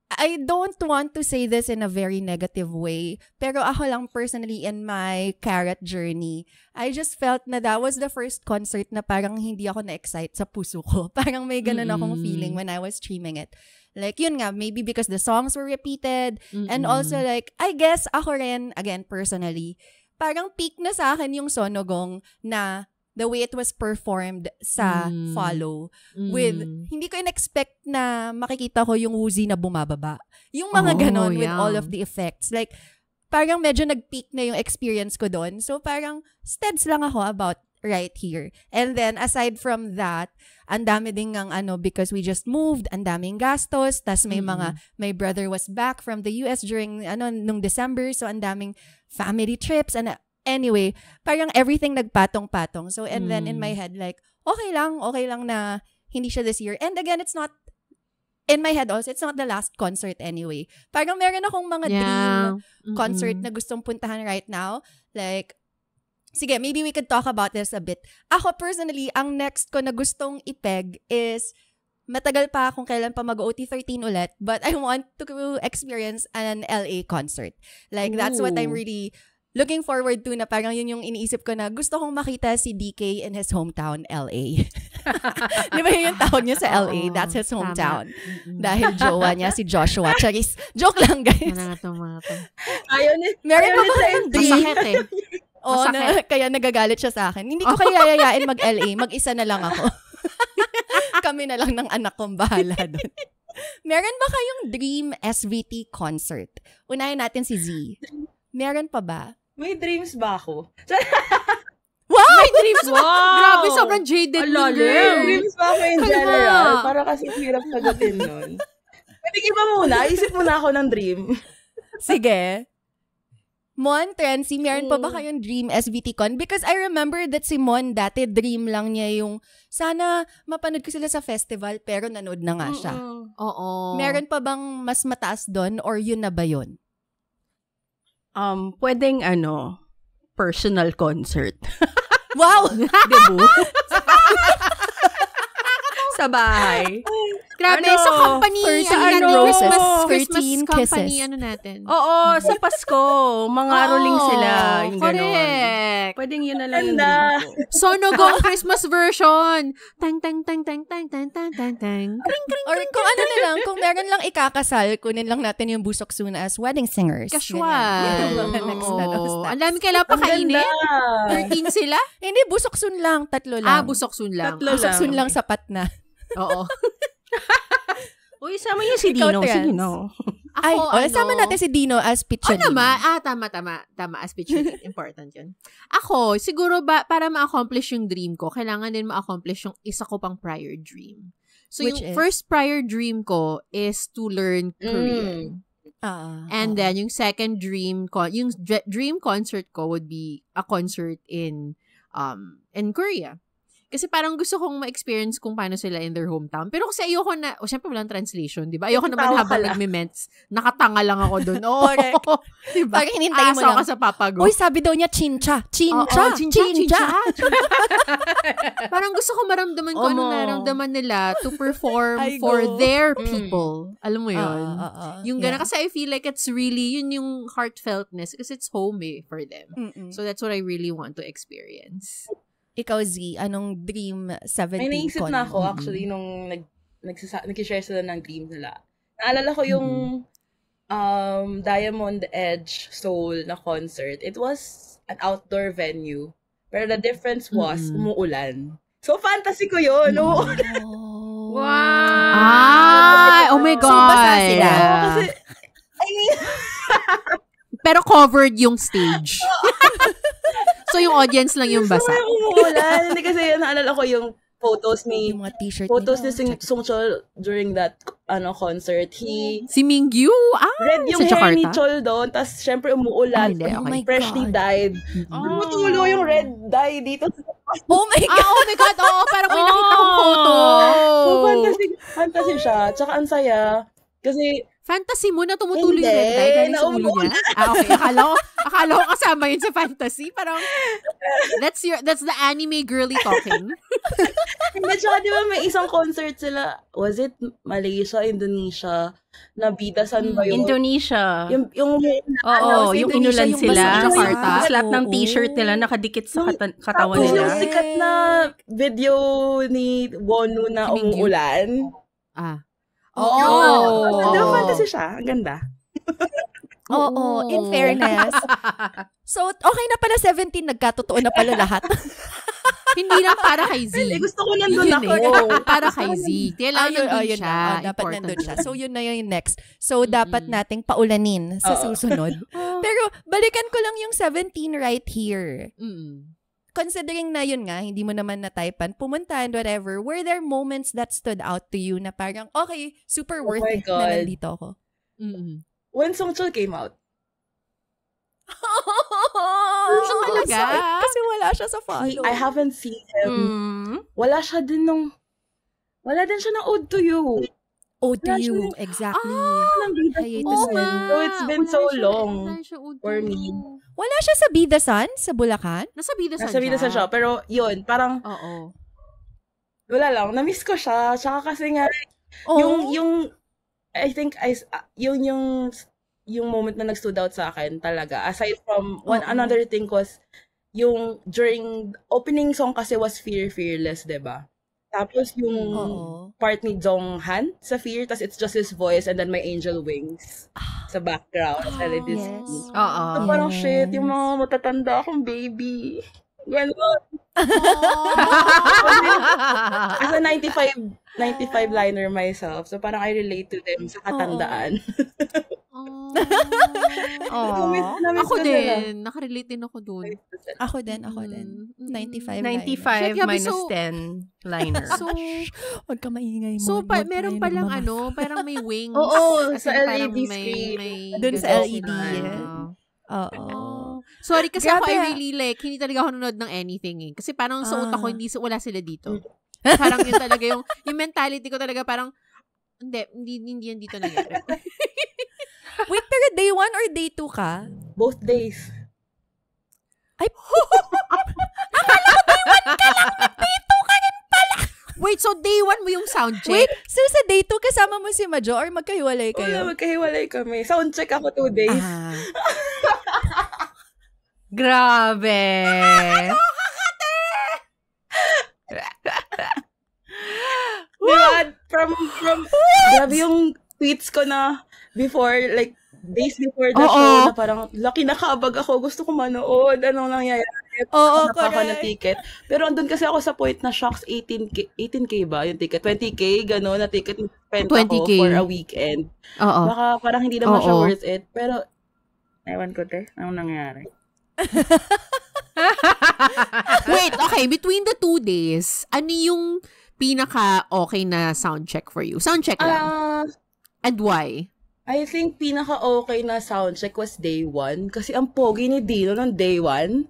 I don't want to say this in a very negative way, pero ako lang personally in my Carrot journey, I just felt na that was the first concert na parang hindi ako na-excite sa puso ko. Parang may ganun akong feeling when I was streaming it. Like, yun nga, maybe because the songs were repeated, and also like, I guess ako rin, again, personally, parang peak na sa akin yung Sonogong na the way it was performed sa Follow with, hindi ko in-expect na makikita ko yung Woozi na bumababa. Yung mga ganon with all of the effects. Like, parang medyo nag-peak na yung experience ko doon. So, parang steads lang ako about Right Here. And then, aside from that, ang dami din ng because we just moved, ang daming gastos, tas may my brother was back from the US during, nung December, so ang daming family trips, and anyway, parang everything nagpatong-patong. So, and then in my head, like, okay lang na hindi siya this year. And again, it's not, in my head also, it's not the last concert anyway. Parang meron akong mga dream concert na gustong puntahan right now. Like, sige, maybe we could talk about this a bit. Ako personally, ang next ko na gustong ipeg is, matagal pa kung kailan pa mag-OT13 ulit, but I want to experience an LA concert. Like, that's what I'm really looking forward to, na parang yun yung iniisip ko na gusto kong makita si DK in his hometown, LA. Di ba yun yung tawag niya sa LA? That's his hometown. Dahil jowa niya si Joshua. Charis. Joke lang, guys. Ayun eh. Meron pa ba yung Masakit eh. Oo, kaya nagagalit siya sa akin. Hindi ko kaya yayain mag-LA. Mag-isa na lang ako. Kami na lang ng anak kong bahala doon. Meron ba kayong dream SVT concert? Unahin natin si Z. Meron pa ba? May dreams ba ako? Wow! May dreams! Wow! Grabe, sobrang jaded mo. May dreams ba ako in general? Para kasi hirap sagutin nun. Pwede iba muna. Isip muna ako ng dream. Sige. Mon, Trency, meron pa ba kayong dream SVT con? Because I remember that si Mon dati dream lang niya yung sana mapanood ko sila sa festival pero nanood na nga siya. Oo. Meron pa bang mas mataas doon or yun na ba yun? Pwedeng personal concert. Wow! Debut. Sa bahay. Grabe, sa company, Christmas 13 company, kisses. natin. Oo, sa Pasko. Mga rolling sila. Yung Correct. Pwedeng yun na lang yung Ganda. dream ko. Sonogong Christmas version. Tang, tang, tang, tang, tang, tang, tang, tang, tang. Or kung ano na lang, kung meron lang ikakasal, kunin lang natin yung Busok Soon as wedding singers. Casual. Ganyan. Yung mga next na Oo. steps. Ang dami kailangan Ang pakainin. ganda. 13 sila? Hindi, Busok Soon lang. 3 lang. Busok soon lang. Tatlo Busok Soon lang sapat na. Oo. Uy, sama niyo si Ikaw, Dino. Trans. Sige, no. Ay, sama natin si Dino as picture. Tama. As picture. Important yun. Ako, siguro para ma-accomplish yung dream ko, kailangan din ma-accomplish yung isa ko pang prior dream. So, Which yung is? first prior dream ko is to learn Korean. And then, yung second dream, yung dream concert ko would be a concert in Korea. Kasi parang gusto kong ma-experience kung paano sila in their hometown. Pero kasi ayoko na, syempre walang translation, di ba? Ayoko naman habang nagme-ments, nakatanga lang ako doon. Oo, diba? Parang hinintay mo lang. Asa ka sa papago. Uy, sabi daw niya, chincha. Parang gusto ko maramdaman kung anong naramdaman nila to perform for their people. Alam mo yun? Yung gana, kasi I feel like it's really, yun yung heartfeltness kasi it's home for them. So that's what I really want to experience. Ikaw, Z, anong dream 17 May naisip na ako actually nung nag-share sila ng dream nila. Naalala ko yung Diamond Edge Soul na concert. It was an outdoor venue. Pero the difference was, umuulan. So, fantasy ko yun. Umuulan. Wow! Oh my God! So, basa sila. Kasi, I mean, pero covered yung stage. So, yung audience lang yung basa. so, umuulan. Hindi kasi naalala ko yung photos ni Yung mga t-shirt photos nila. ni Sungchol during that concert. Si Mingyu? Red yung sa hair Jakarta? ni Chol doon, tapos syempre umuulan. Hindi, Oh my Freshly God. dyed. Tumutulo yung red dye dito. Oh my God! Oh my God, oo. Parang may nakita kong photo. So, fantasy siya. Tsaka ang saya. Kasi, Fantasy mo na tumutuloy yung Hindi, red dye galing sa ulo naumuulan. niya? Okay. Akala ko kasama yun sa fantasy. Parang, that's the anime girly talking. hindi, tsaka di ba may isang concert sila, was it Malaysia, Indonesia, na Bidasan ba yun? Indonesia. Yung Oo, yung Indonesia, inulan yung sila. basa sa Jakarta. Slap ng Oo. t-shirt nila, nakadikit sa katawan Tapos nila. yung sikat na video ni Wonu na Si Mingyu. umuulan. Oo. Di ba fantasy siya? Ang ganda. Oo, in fairness. So, okay na pala 17, nagkatotoo na pala lahat. Hindi lang para kay Z. Gusto ko nandun Yun ako. para kay Z. Kailangan nandun Ayun siya. na. Dapat Important nandun siya. So, yun na yung next. So, dapat nating paulanin sa susunod. Pero, balikan ko lang yung 17 right here. Considering na yun nga, hindi mo naman na-typean, pumunta and whatever, were there moments that stood out to you na parang, okay, super worth my it na God. nandito ako? When Sungchul came out, talaga? Kasi wala siya sa follow. I haven't seen him. Wala din siya ng Ode to You. Oh, do Wala you? siya. Exactly. Ng Bida Hiatus Sun. din. So it's been so long for me. Wala siya sa Bidasan, sa Bulacan? Nasa Bidasan Nasa Bidasan siya. Pero yun, parang Oo. wala lang. Na-miss ko siya. Tsaka kasi nga, yung I think, yung moment na nag-stood out sa akin talaga. Aside from, another thing was, yung during, opening song kasi was Fearless, diba? Tapos yung part ni Jonghan sa Fear, tas it's just his voice and then may angel wings sa background. Sa Yes. Oo. So, parang shit, yung mga matatanda akong baby. Ganon. As a 95 liner myself, so parang I relate to them sa katandaan. Ako Namiss ko sila. din. Nakarelate din ako dun. Ako din. 95. 95 Shit, minus so- 10 liner. So, Huwag ka maingay mo. so Huwag meron tayo palang nagmamahal. parang may wings. Oo, As sa in, parang LED screen. Dun sa ganun LED. sila. Oo. Sorry kasi Grabe, ako I ah. really hindi talaga ako nanonood ng anything eh. Kasi parang sa utak ko wala sila dito. Mm. Parang yun talaga yung mentality ko talaga parang hindi yan dito nangyari. Wait, pero day 1 or day 2 ka? Both days. Ay, Wait, so day 1 mo yung sound check? wait, so sa day 2 kasama mo si Majo or magkahiwalay Wala, kayo? magkahiwalay kami. Sound check ako 2 days. Grabe. Diba? From grabe yung tweets ko na before, like, days before the show, na parang, laki nakabag ako, gusto ko manood, anong nangyayari? Oo, Nakakuha ako ng correct. ticket. Pero andun kasi ako sa point na shocks, 18K ba yung ticket? 20K, gano'n, na ticket spent ako 20K. for a weekend. Oo. Baka parang hindi naman siya Oo. worth it. Pero, ewan ko, anong nangyari? Wait, okay, between the 2 days, ano yung pinaka-okay na sound check for you? Sound check lang. And why? I think pinaka-okay na soundcheck was day 1. Kasi ang pogi ni Dino ng day 1.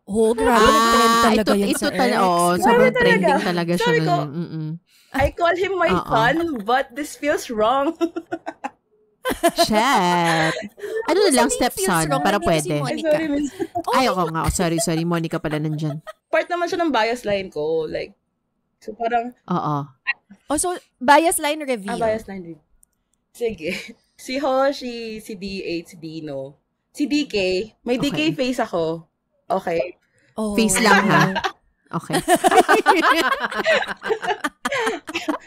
Oh, grabe. Nag-trend talaga yan ito sa talaga, X. sobrang talaga. trending talaga siya. Sabi ko, I call him my son, but this feels wrong. Shit. Ano na lang, stepson, wrong, para nandito si pwede. Monica. Ay, sorry, miss. Ay, oo nga. Sorry. Monica pala nandyan. Part naman siya ng bias line ko. Like, so parang, Oo. Oh, so, bias line reveal. bias line din. Sige. Si Hoshi, si D8, si Dino. Si DK, may DK face ako. Okay. Oh. Face lang, ha? Okay.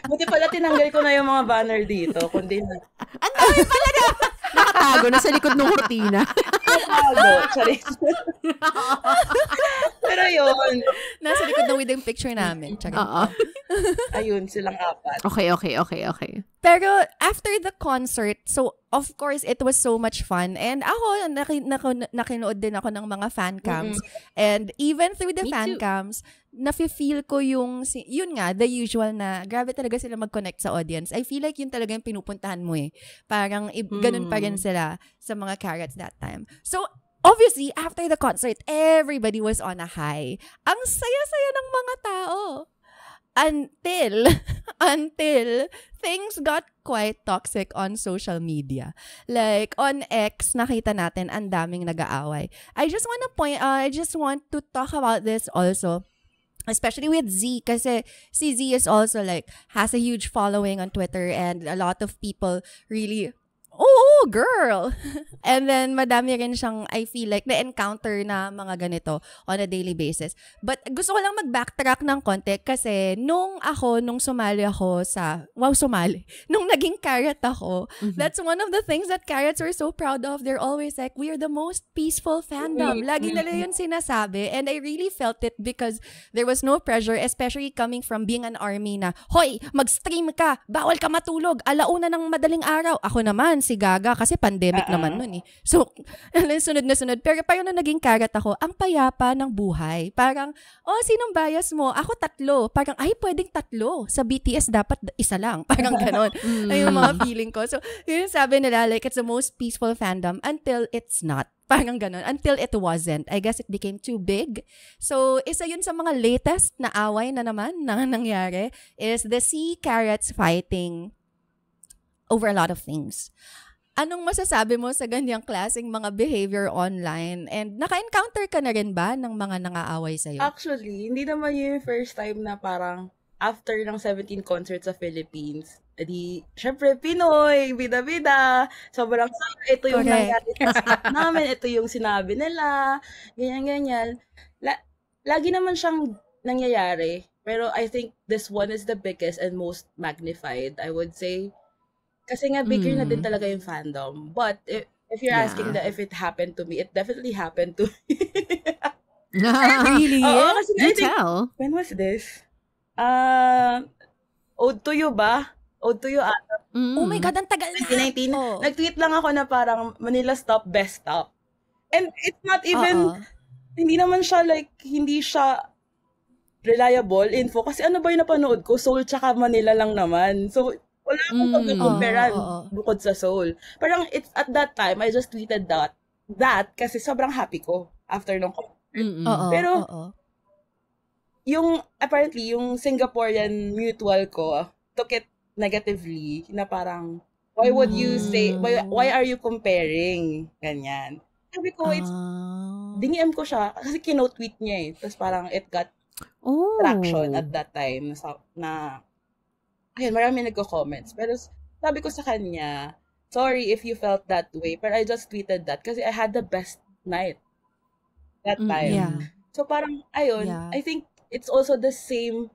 Buti pala tinanggal ko na yung mga banner dito. Kundi, Nakatago na sa likod ng kurtina. Charis. Pero yun. Nasa likod ng wedding picture namin. Oo. Ayun, silang 4. Okay. Pero after the concert, so of course, it was so much fun. And ako, nakinood din ako ng mga fan cams. And even through the fan cams, nafe-feel ko yun nga, the usual na grabe talaga sila mag-connect sa audience. I feel like yun talaga yung pinupuntahan mo eh. Parang ganun pa rin sila sa mga carrots that time. So, obviously, after the concert, everybody was on a high. Ang saya-saya ng mga tao. Until things got quite toxic on social media. Like, on X, nakita natin ang daming nag-aaway. I just want to talk about this also. Especially with Z, kasi si Z is also like, has a huge following on Twitter and a lot of people really, oh, girl! And then, madami rin siyang, I feel like, na-encounter na mga ganito on a daily basis. But gusto ko lang mag-backtrack ng konti kasi nung sumali ako nung naging carrot ako, that's one of the things that carrots were so proud of. They're always like, we are the most peaceful fandom. Lagi nila yun sinasabi. And I really felt it because there was no pressure, especially coming from being an army na, hoy, mag-stream ka, bawal ka matulog, alauna ng madaling araw. Ako naman, si Gaga, kasi pandemic naman nun eh. So, sunod na sunod. Pero parang na naging karat ako, ang payapa ng buhay. Parang, sinong bias mo? Ako 3. Parang, pwedeng 3. Sa BTS, dapat 1 lang. Parang ganon. Ay, yung mga feeling ko. So, yun sabi nila, like, it's the most peaceful fandom until it's not. Parang ganon. Until it wasn't. I guess it became too big. So, isa yun sa mga latest na away na naman na nangyari is the C carrots fighting over a lot of things. Anong masasabi mo sa ganyang klaseng mga behavior online? And naka-encounter ka na rin ba ng mga nangaaway sa'yo? Actually, hindi naman yung first time na parang after ng 17 concerts sa Philippines, syempre, Pinoy, bida-bida, sobrang saya. Ito yung nangyari sa namin, ito yung sinabi nila, ganyan-ganyan. Lagi naman siyang nangyayari, pero I think this one is the biggest and most magnified, I would say. Kasi nga, bigger na din talaga yung fandom. But, if you're asking if it happened to me, it definitely happened to me. Really? Oo, kasi Do tell. When was this? Ode to You ba? Ode to You ata. Oh my God, ang tagal na. 2019. Nag-tweet lang ako na parang Manila Stop, Best Stop. And it's not even, hindi naman siya like, hindi siya reliable info. Kasi ano ba yung napanood ko? Seoul tsaka Manila lang naman. So, wala akong pag-comparean bukod sa Seoul. Parang it's at that time, I just tweeted that kasi sobrang happy ko after nung concert. Pero, apparently, yung Singaporean mutual ko took it negatively na parang, why would you say, why are you comparing? Ganyan. Sabi ko, diniem ko siya kasi kino-tweet niya eh. Tapos parang it got traction at that time na ayun, marami nagko-comments. Pero sabi ko sa kanya, sorry if you felt that way, but I just tweeted that kasi I had the best night that time. Yeah. So parang, ayun, I think it's also the same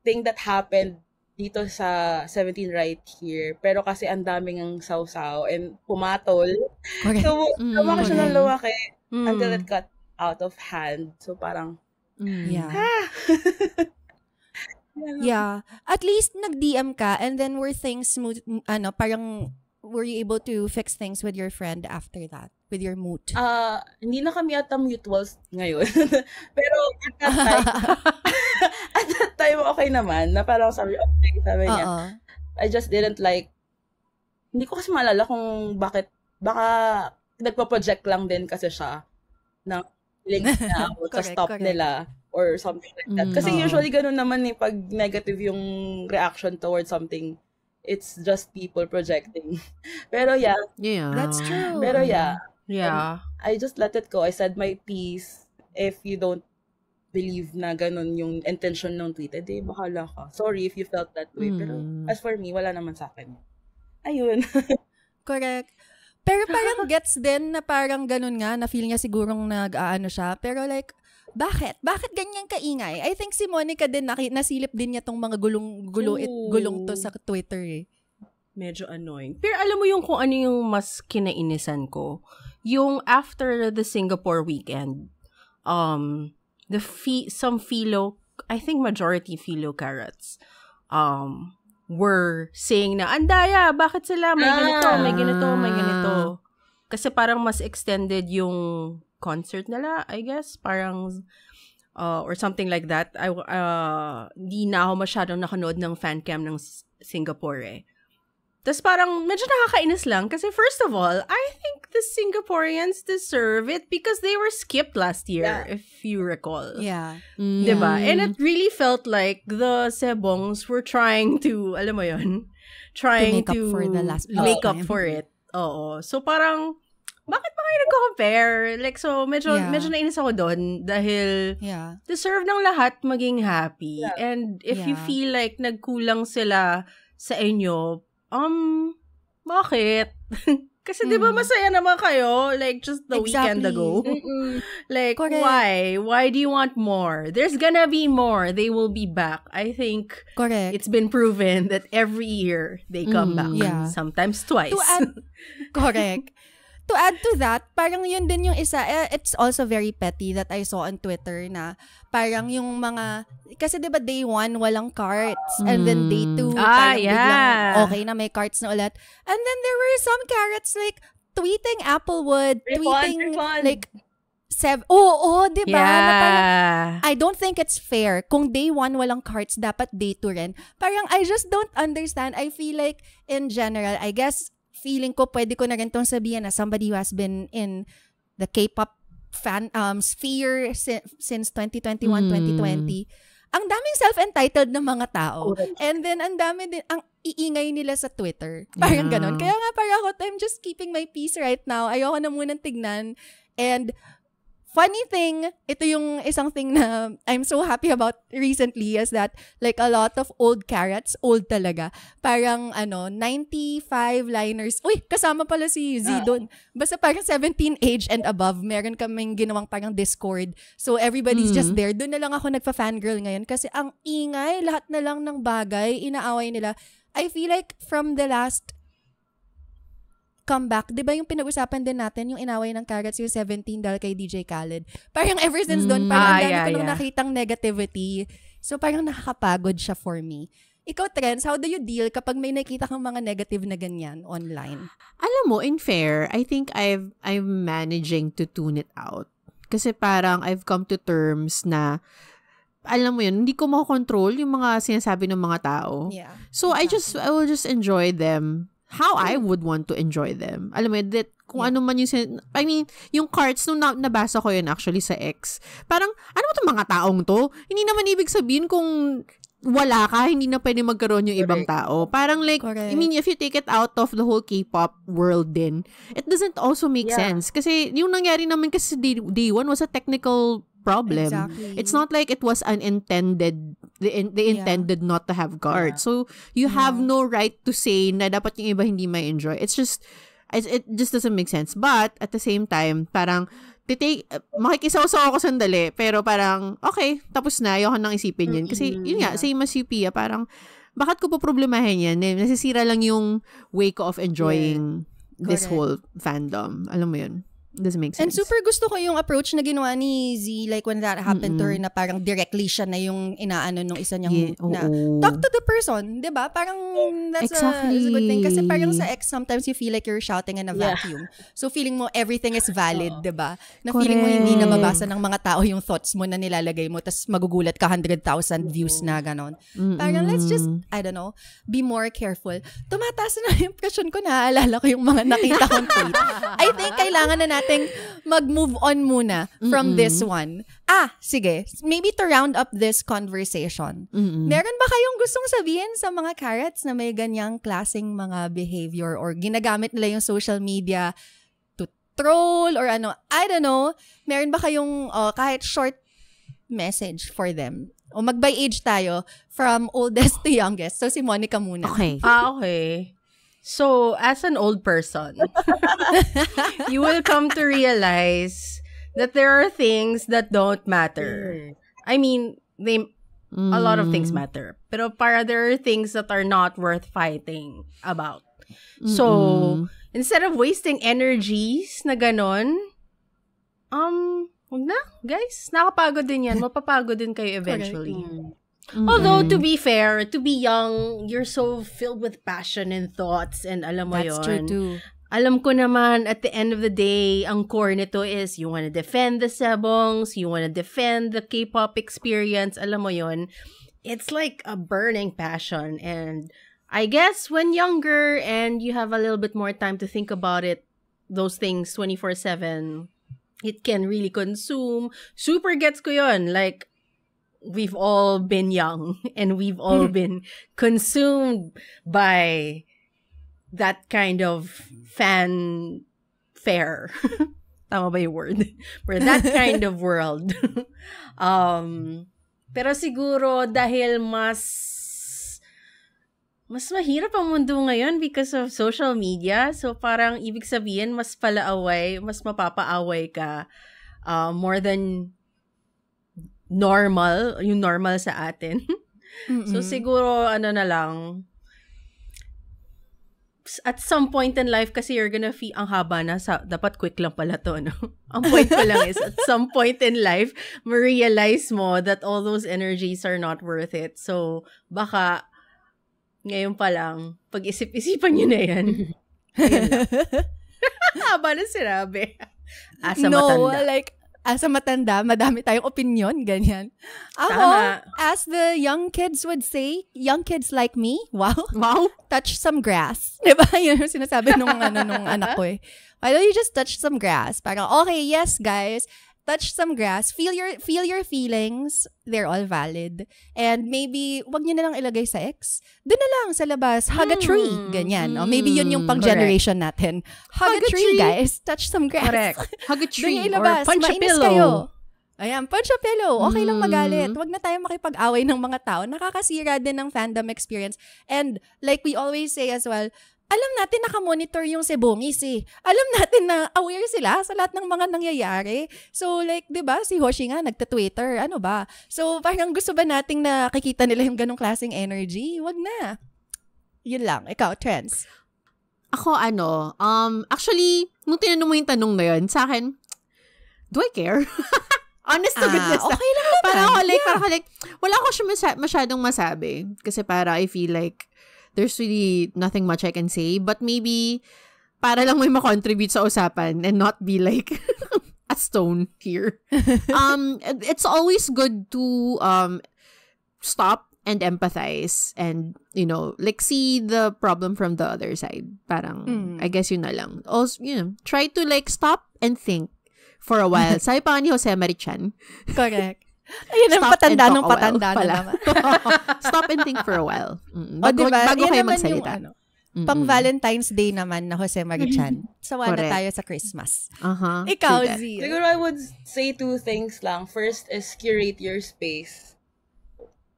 thing that happened dito sa 17 right here. Pero kasi ang daming ang sausaw and pumatol. Okay. So, lumaki siya ng lumaki until it got out of hand. So parang, Yeah. At least nag-DM ka and then were things smooth, parang were you able to fix things with your friend after that? With your mood? Hindi na kami ata mutuals ngayon. Pero at that time, okay naman. Na parang sabi niya, I just didn't like, hindi ko kasi maalala kung bakit, baka nagpa-project lang din kasi siya ng links na sa stop nila. Or something like that. Kasi usually ganun naman eh, pag negative yung reaction towards something, it's just people projecting. Pero yeah. That's true. Pero yeah. I just let it go. I said my piece. If you don't believe na ganun yung intention ng tweet, edi bahala ka. Sorry if you felt that way. Pero as for me, wala naman sa akin. Ayun. Correct. Pero parang gets din na parang ganun nga, na feel niya sigurong nag-aano siya. Pero like, bakit? Bakit ganyan kaingay? I think si Monica din, nasilip din niya tong mga gulong to sa Twitter eh. medyo annoying. Pero alam mo yung kung ano yung mas kinainisan ko? Yung after the Singapore weekend, some philo, I think majority philo carrots, were saying na, andaya, bakit sila? May ganito, may ganito, may ganito. Kasi parang mas extended yung concert nila, I guess. Parang, or something like that. Di na ako masyadong nakanood ng fan cam ng Singapore eh. Tapos parang medyo nakakainis lang kasi first of all, I think the Singaporeans deserve it because they were skipped last year, if you recall. Yeah. Diba? And it really felt like the Sebongs were trying to, alam mo yun, trying to make up for the last make up time. for it. Oo. So parang, bakit ba kayo nagko-compare? Like, so medyo nainis ako doon dahil deserve ng lahat maging happy. Yeah. And if you feel like nagkulang sila sa inyo, bakit? Kasi di ba masaya naman kayo? Like, just the weekend ago. Like, correct. Why do you want more? There's gonna be more. They will be back. I think it's been proven that every year they come back. Yeah. Sometimes twice. Correct. To add to that, parang yun din yung isa, it's also very petty that I saw on Twitter na parang yung mga, kasi diba day 1 walang carts, and then day 2, parang biglang okay na may carts na ulit. And then there were some carrots like tweeting Applewood, tweeting like, diba? Yeah. Na parang, I don't think it's fair. Kung day 1 walang carts, dapat day 2 rin. Parang I just don't understand. I feel like, in general, I guess, feeling ko, pwede ko na rin itong sabihin na somebody who has been in the K-pop fan sphere since 2021, 2020. Ang daming self-entitled na mga tao. And then, ang dami din, ang iingay nila sa Twitter. Parang ganon. Kaya nga, parang ako, I'm just keeping my peace right now. Ayoko na munang tignan. And, funny thing, ito yung isang thing na I'm so happy about recently is that like a lot of old carrots, old talaga, parang 95 liners. Uy, kasama pala si Z doon. Basta parang 17 age and above. Meron kaming ginawang parang Discord. So everybody's just there. Doon na lang ako nagpa-fangirl ngayon kasi ang ingay, lahat na lang ng bagay, inaaway nila. I feel like from the last comeback, di ba yung pinag-usapan din natin, yung inaway ng carrots yung 17 dahil kay DJ Khaled. Parang ever since doon, parang ang dami ko nung nakitang negativity. So parang nakakapagod siya for me. Ikaw, Trends, how do you deal kapag may nakita kang mga negative na ganyan online? Alam mo, in fair, I think I'm managing to tune it out. Kasi parang I've come to terms na alam mo yun, hindi ko makontrol yung mga sinasabi ng mga tao. Yeah, so exactly. I will just enjoy them how I would want to enjoy them. Alam mo yun, that kung ano man yung I mean, yung cards, nung nabasa ko yun actually sa X, parang, ano ba itong mga taong to? Hindi naman ibig sabihin kung wala ka, hindi na pwede magkaroon yung ibang tao. Parang like, I mean, if you take it out of the whole K-pop world din, it doesn't also make sense. Kasi yung nangyari naman kasi day 1 was a technical problem. Exactly. It's not like it was unintended. They intended not to have guards. So, you have no right to say na dapat yung iba hindi may enjoy. It's just, it just doesn't make sense. But, at the same time, parang, makikisaw-saw ako sandali, pero parang, okay, tapos na, ayoko nang isipin yun. Kasi, yun nga, same as Pia, parang, bakit ko po problemahin yan? Nasisira lang yung way ko of enjoying this whole fandom. Alam mo yun? Doesn't make sense. And super gusto ko yung approach na ginawa ni Z, like when that happened to her, na parang directly siya na yung inaano nung isa niyang talk to the person, di ba? Parang that's a good thing. Kasi parang sa X, sometimes you feel like you're shouting in a vacuum. So feeling mo everything is valid, di ba? Na feeling mo hindi nababasa ng mga tao yung thoughts mo na nilalagay mo, tas magugulat ka 100,000 views na ganon. Parang let's just, I don't know, be more careful. Tumataas na yung impression ko, naaalala ko yung mga nakita kong tweet. I think kailangan na natin mag-move on muna from this one. Sige. Maybe to round up this conversation. Meron ba kayong gustong sabihin sa mga carrots na may ganyang klaseng mga behavior or ginagamit nila yung social media to troll or ano? I don't know. Meron ba kayong kahit short message for them? O mag-by age tayo from oldest to youngest. So si Monica muna. Okay. Okay. So, as an old person, you will come to realize that there are things that don't matter. I mean, a lot of things matter. Pero there are things that are not worth fighting about. So, instead of wasting energies na ganon, huwag na, guys. Nakapagod din yan. Mapapagod din kayo eventually. Although, to be fair, to be young, you're so filled with passion and thoughts and alam mo That's true yun. too. Alam ko naman, at the end of the day, ang core nito is you want to defend the sabongs, you want to defend the K-pop experience, alam mo yun. It's like a burning passion. And I guess when younger and you have a little bit more time to think about it, those things 24/7, it can really consume. Super gets ko yun. Like, we've all been young and we've all been consumed by that kind of fanfare. Tama ba yung word? For that kind of world. Pero siguro dahil mas mahirap ang mundo ngayon because of social media. So parang ibig sabihin mas palaaway, mas mapapaaway ka more than normal, yung normal sa atin. So siguro ano na lang, at some point in life kasi you're gonna feel, ang haba na, dapat quick lang pala to, no? Ang point ko lang is, at some point in life, ma-realize mo that all those energies are not worth it. So, baka, ngayon pa lang, pag-isip-isipan nyo na yan. Haba na sinabi. Asa matanda. Like, as a matanda, madami tayong opinion, ganyan. Ako, Tama. as the young kids would say, young kids like me, wow, touch some grass. Diba? Yun yung sinasabi nung anak ko eh. Why don't you just touch some grass? Parang, okay, yes, guys, touch some grass. Feel your feelings. They're all valid. And maybe, wag niyo na lang ilagay sa X. Doon na lang sa labas. Hug a tree. Ganyan. O maybe yun yung pang-generation natin. Hug a tree, guys. Touch some grass. Correct. Hug a tree Doon or ilabas. punch a Mainis pillow. Kayo. Ayan, punch a pillow. Okay lang magalit. Wag na tayo makipag-away ng mga tao. Nakakasira din ng fandom experience. And like we always say as well, alam natin nakamonitor yung Sebongis eh. Alam natin na aware sila sa lahat ng mga nangyayari. So like, di ba, si Hoshi nga nagta-Twitter. Ano ba? So parang gusto ba nating nakikita nila yung ganong klaseng energy? Wag na. Yun lang. Ikaw, Trends. Ako, actually, nung tinanong mo yung tanong na yun, sa akin, do I care? Honest to goodness. Okay lang naman. Parang ako like, wala ko siya masyadong masabi. Kasi para I feel like, there's really nothing much I can say. But maybe, para lang may makontribute sa usapan and not be like a stone here. It's always good to stop and empathize and, like see the problem from the other side. Parang, I guess yun na lang. Also, try to like stop and think for a while. Sabi pa ni Jose Marichan. Correct. Ayun ang patanda ng patanda na naman. Stop and think for a while. Bago kayo magsalita. Pang Valentine's Day naman na Jose Marichan. Sawa na tayo sa Christmas. Ikaw, Z. Siguro I would say two things lang. First is curate your space.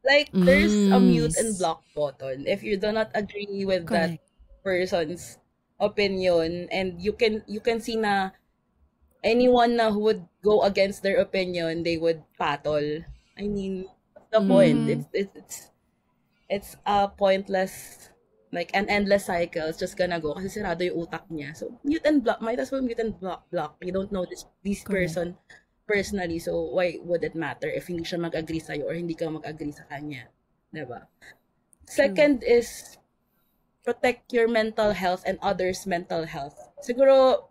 Like, there's a mute and block button. If you do not agree with that person's opinion, and you can see na anyone na who would go against their opinion, they would patol. I mean, what's the point? It's a pointless, like an endless cycle. It's just gonna go kasi sirado yung utak niya. So mute and block, might as well mute and block. You don't know this person personally, so why would it matter if hindi siya mag-agree sa'yo or hindi ka mag-agree sa kanya? Diba? Second is protect your mental health and others' mental health. Siguro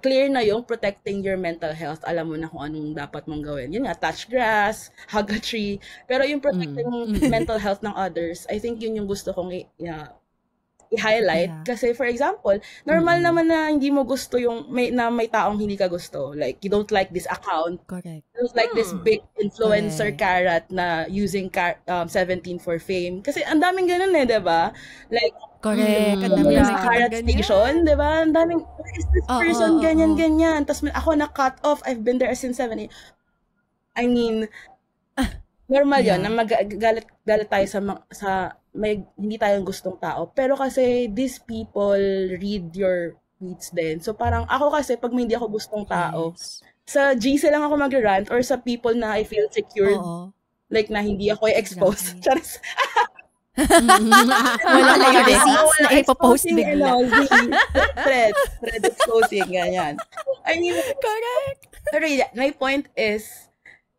clear na yung protecting your mental health. Alam mo na kung anong dapat mong gawin. Yun nga, touch grass, hug a tree. Pero yung protecting mental health ng others, I think yun yung gusto kong i-highlight. Kasi for example, normal naman na hindi mo gusto yung may taong hindi ka gusto. Like, you don't like this account. Correct. You don't like this big influencer Karat na using 17 for fame. Kasi ang daming ganun diba? Like, correct. Ang dami sa Karat Station, di ba? Ang daming, who is this person? Ganyan. Tapos ako na-cut off. I've been there since 7. I mean, normal yun na magalit tayo sa may hindi tayong gustong tao. Pero kasi these people read your tweets din. So parang ako kasi pag may hindi ako gustong tao, sa GC lang ako mag-rant or sa people na I feel secure, like na hindi ako i-expose. Wala na yung receipts na ipopost bigla. Thread exposing, ganyan. I mean, Correct. pero my point is,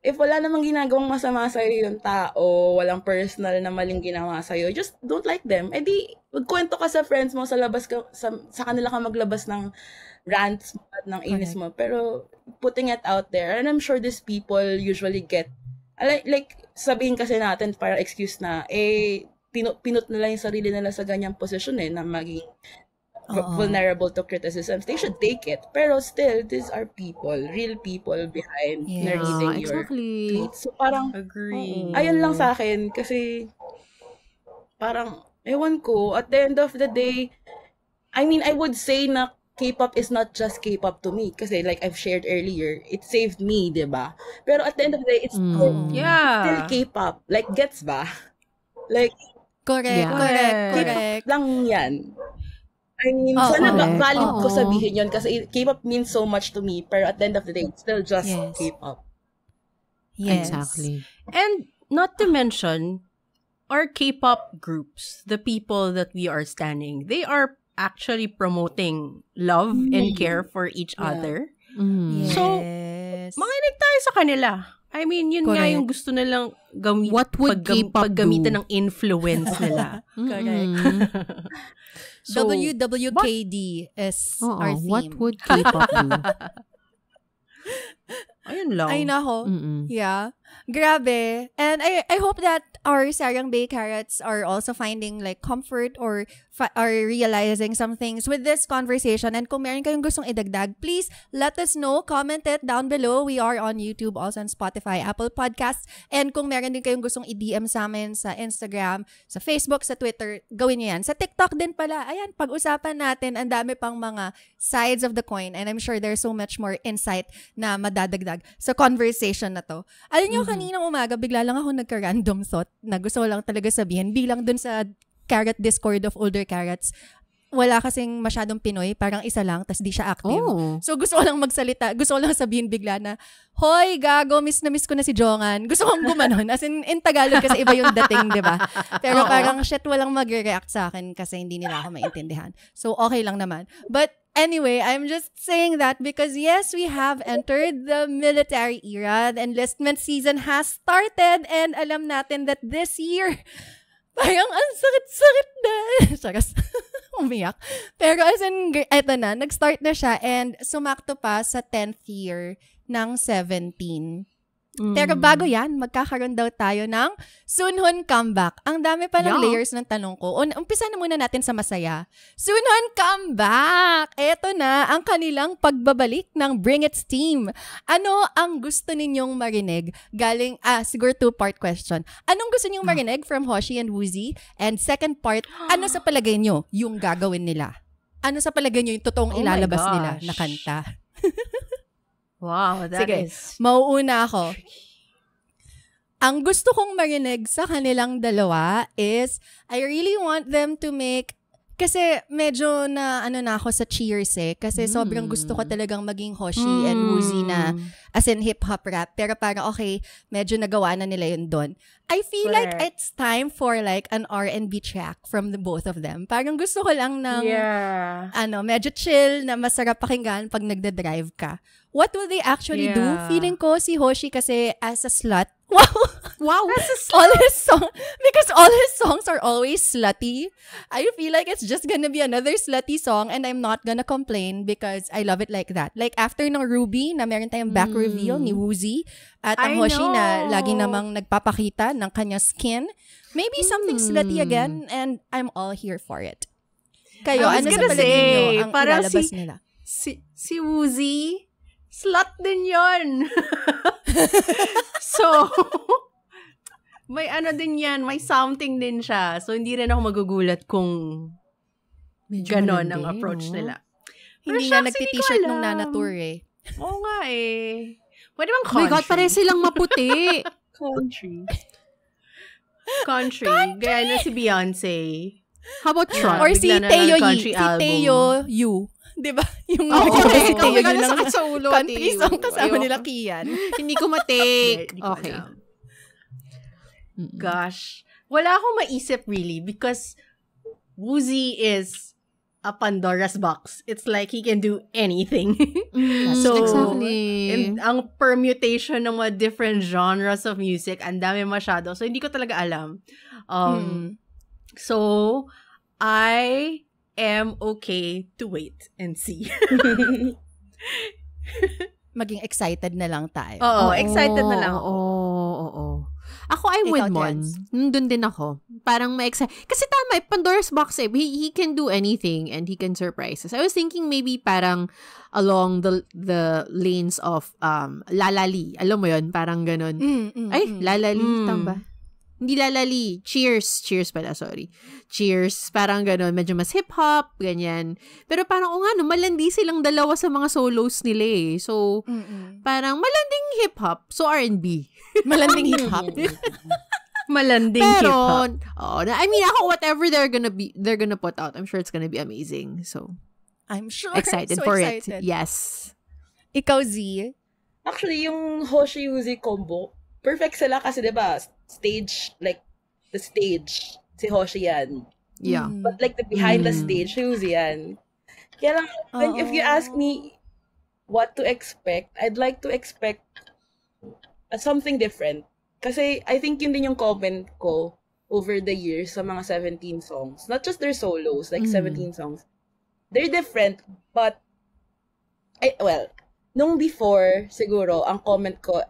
if wala namang ginagawang masama sa'yo yung tao, walang personal na maling ginawa sa'yo, just don't like them. Eh di, magkwento ka sa friends mo, sa labas ka, sa kanila ka maglabas ng rants mo at ng inis mo. Pero, putting it out there, and I'm sure these people usually get, like sabihin kasi natin, para excuse na, pinut nila yung sarili nila sa ganyang posisyon na maging vulnerable to criticisms. They should take it. Pero still, these are people, real people behind na reading your tweets. So parang, Agree. Ayun lang sa akin, kasi parang, ewan ko, at the end of the day, I mean, I would say na K-pop is not just K-pop to me. Kasi like I've shared earlier, it saved me, diba? Pero at the end of the day, it's still K-pop. Like, gets ba? Like, Correct. lang yan. I mean, sana valid ko sabihin yun kasi K-pop means so much to me, pero at the end of the day, it's still just K-pop. Yes. Exactly. And not to mention, our K-pop groups, the people that we are standing, they are actually promoting love and care for each other. Yes. So, makinig tayo sa kanila. I mean, yun nga yung gusto nilang paggamitan ng influence nila. Correct. So, WWKD is our theme. What would K-pop do? Ayun lang. Ay, nako. Yeah. Grabe. And I hope that our Sarang Bay Carrots are also finding like comfort or are realizing some things with this conversation. And kung meron kayong gustong idagdag, please let us know. Comment it down below. We are on YouTube, also on Spotify, Apple Podcasts. And kung meron din kayong gustong i-DM sa amin sa Instagram, sa Facebook, sa Twitter, gawin niyo yan. Sa TikTok din pala. Ayan, pag-usapan natin. Ang dami pang mga sides of the coin. And I'm sure there's so much more insight na madadagdag sa conversation na to. Alam niyo, kaninang umaga, bigla lang ako nagka-random thought na gusto ko lang talaga sabihin. Bilang dun sa Carrot Discord of Older Carrots, wala kasing masyadong Pinoy, parang isa lang, tas di siya active. So, gusto ko lang magsalita, gusto ko lang sabihin bigla na, hoy, gago, miss na miss ko na si Jongan. Gusto kong gumanon. As in Tagalog kasi iba yung dating, di ba? Pero parang, shit, walang mag-react sa akin kasi hindi nila ako maintindihan. So, okay lang naman. But, anyway, I'm just saying that because yes, we have entered the military era. The enlistment season has started and alam natin that this year, parang ang sakit-sakit na. Saras, umiyak. Pero as in, eto na, nag-start na siya and sumakto pa sa 10th year ng 17. Pero bago yan, magkakaroon daw tayo ng Sunhun Comeback. Ang dami pa ng layers ng tanong ko. Umpisa na muna natin sa masaya. Sunhun Comeback! Eto na ang kanilang pagbabalik ng Bring It's team. Ano ang gusto ninyong marinig? Galing, siguro 2-part question. Anong gusto ninyong marinig from Hoshi and Woozi? And second part, ano sa palagay nyo yung gagawin nila? Ano sa palagay nyo yung totoong ilalabas nila na kanta? Wow, that Sige, is... mauuna ako. Ang gusto kong marinig sa kanilang dalawa is, I really want them to make, kasi medyo na ako sa Cheers kasi sobrang gusto ko talagang maging Hoshi and Woozi na as in hip-hop rap. Pero parang okay, medyo nagawa na nila yun doon. I feel like it's time for like an R&B track from the both of them. Parang gusto ko lang ng medyo chill na masarap pakinggan pag nagda-drive ka. What will they actually do? Feeling ko si Hoshi kasi as a slut. Wow. As a slut. Because all his songs are always slutty. I feel like it's just gonna be another slutty song and I'm not gonna complain because I love it like that. Like after ng Ruby na meron tayong back reveal ni Woozi at ang Hoshi na lagi namang nagpapakita ng kanyang skin. Maybe something slutty again and I'm all here for it. Kayo, ano sa palagay nyo ang ilalabas nila? Si Woozi, slut din yon. So, may ano din yan, may something din siya. So, hindi rin ako magugulat kung ganon ang approach nila. Hindi nga nagti-t-shirt nung Nana Tour Oo nga Pwede bang country? Oh my God, pare silang maputi. Country. Gaya na si Beyonce. How about Trump? Or si Taeyo Yu. Diba? Yung si Taeyo Yu lang sa ulo. Country song kasama nila Kian. Hindi ko matake. Okay. Gosh. Wala akong maisip really because Woozi is a Pandora's box. It's like he can do anything. So, exactly. and ang permutation ng mga different genres of music, ang dami masyado. So, hindi ko talaga alam. So, I am okay to wait and see. Maging excited na lang tayo. Oo, excited na lang ako. Oo. Ako, I'm with Ikaw, Mon. Trans. Nandun din ako. Parang ma-excite. Kasi tama, Pandora's Box he can do anything and he can surprise us. I was thinking maybe parang along the lanes of Lalali. Alam mo yun? Parang ganun. Ay, Lalali. Tama ba? Hindi Lalali. Cheers pala, sorry. Cheers. Parang ganun. Medyo mas hip-hop, ganyan. Pero parang, malandi silang dalawa sa mga solos nila eh. So, parang malanding hip-hop. So, R&B. Malanding hip-hop. Malanding Pero, hip-hop. I mean, ako, whatever they're gonna put out, I'm sure it's gonna be amazing. So, I'm sure. excited So for excited. it. Yes. Ikaw, Z? Actually, yung Hoshi Uzi combo, perfect sila kasi diba, stage, like, the stage, si Hoshi yan. Yeah. But like, the behind the stage, si Uzi yan. Kaya lang, if you ask me what to expect, I'd like to expect something different. Kasi I think yun din yung comment ko over the years sa mga 17 songs. Not just their solos, like 17 songs. They're different, but, nung before, siguro, ang comment ko,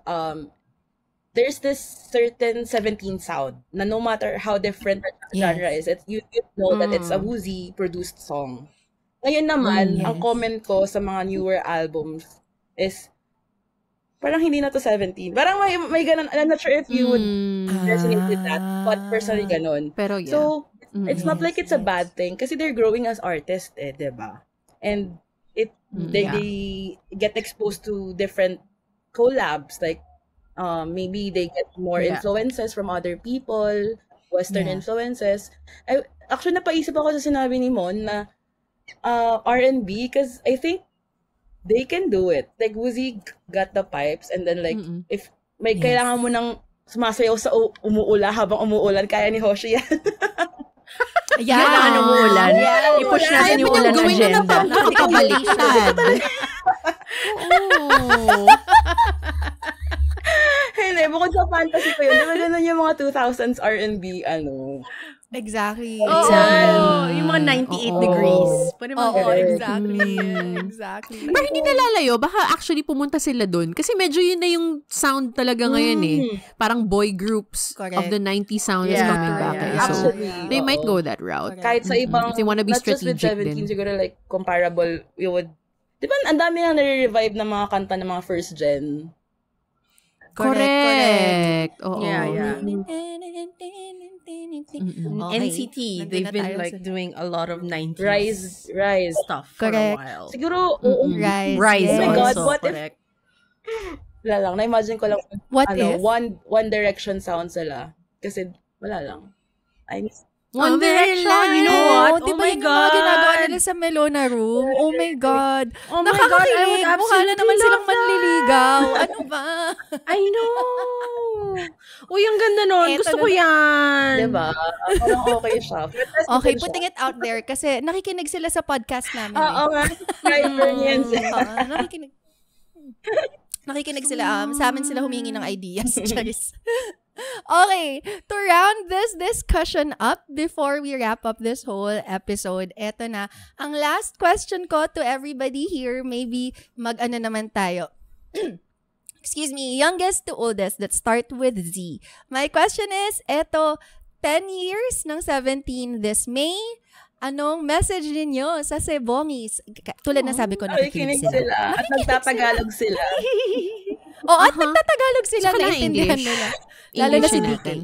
there's this certain 17 sound na no matter how different the genre is, you know that it's a Woozi produced song. Ngayon naman, ang comment ko sa mga newer albums is parang hindi na to 17. Parang may ganun. I'm not sure if you would resonate with that, but personally ganun. Pero yeah. So, it's not like it's a bad thing kasi they're growing as artists, diba? And they get exposed to different collabs, like maybe they get more influences from other people, Western influences. Actually, napaisip ako sa sinabi ni Mon na R&B because I think they can do it. Like, Woozi got the pipes and then like, if may kailangan mo ng sumasayaw sa umuula habang umuulan, kaya ni Hoshi yan. Kailangan ng umuulan. I-push natin yung ulan agenda. Nakapabaliktad. Oo. Hindi, bukod sa fantasy ko yun, diba ganun yung mga 2000s R&B, Exactly. Yung mga 98 degrees. Pwede mga Exactly. Pero hindi nalalayo, baka actually pumunta sila dun. Kasi medyo yun na yung sound talaga ngayon eh. Parang boy groups of the 90s sound is coming back. Yeah. So, Actually, they might go that route. kahit sa ibang, If they wanna be not just with strategic 17, din. siguro like comparable, you would, di ba ang dami nang nare-revive ng mga kanta ng mga first gen? Correct. Oo. Yeah. Okay. NCT, they've been like doing a lot of 90s Rise. stuff for a while. Siguro, Rise. Rise Oh my God, also, what if- correct. wala lang, na-imagine ko lang, What if? One Direction sound sila. Kasi, wala lang. One Direction, you know what? Di Oh ba my yun yung mga ginagawa God. nila sa Melona Room? Oh my God. Oh my God, I would Nakakakilig. Mukha na absolutely naman silang love that. manliligaw. Ano ba? I know! Uy, ang ganda nun. Eto Gusto na- ko yan. Diba? Parang okay siya. Okay, putting it out there kasi nakikinig sila sa podcast namin. Oo nga. Subscriber niyan sila. Nakikinig. Nakikinig sila. Sa amin sila humingi ng ideas. Charis. Okay, to round this discussion up before we wrap up this whole episode, eto na. Ang last question ko to everybody here, maybe mag-ano naman tayo. Excuse me, youngest to oldest, let's start with Z. My question is, eto, 10 years ng 17 this May, anong message ninyo sa Sebongis? Tulad na sabi ko, nakikinig Nakikinig sila. At nagtatagalog sila. At nagtatagalog sila, Saka na naiintindihan English. nila. Lalo na si English DK. natin.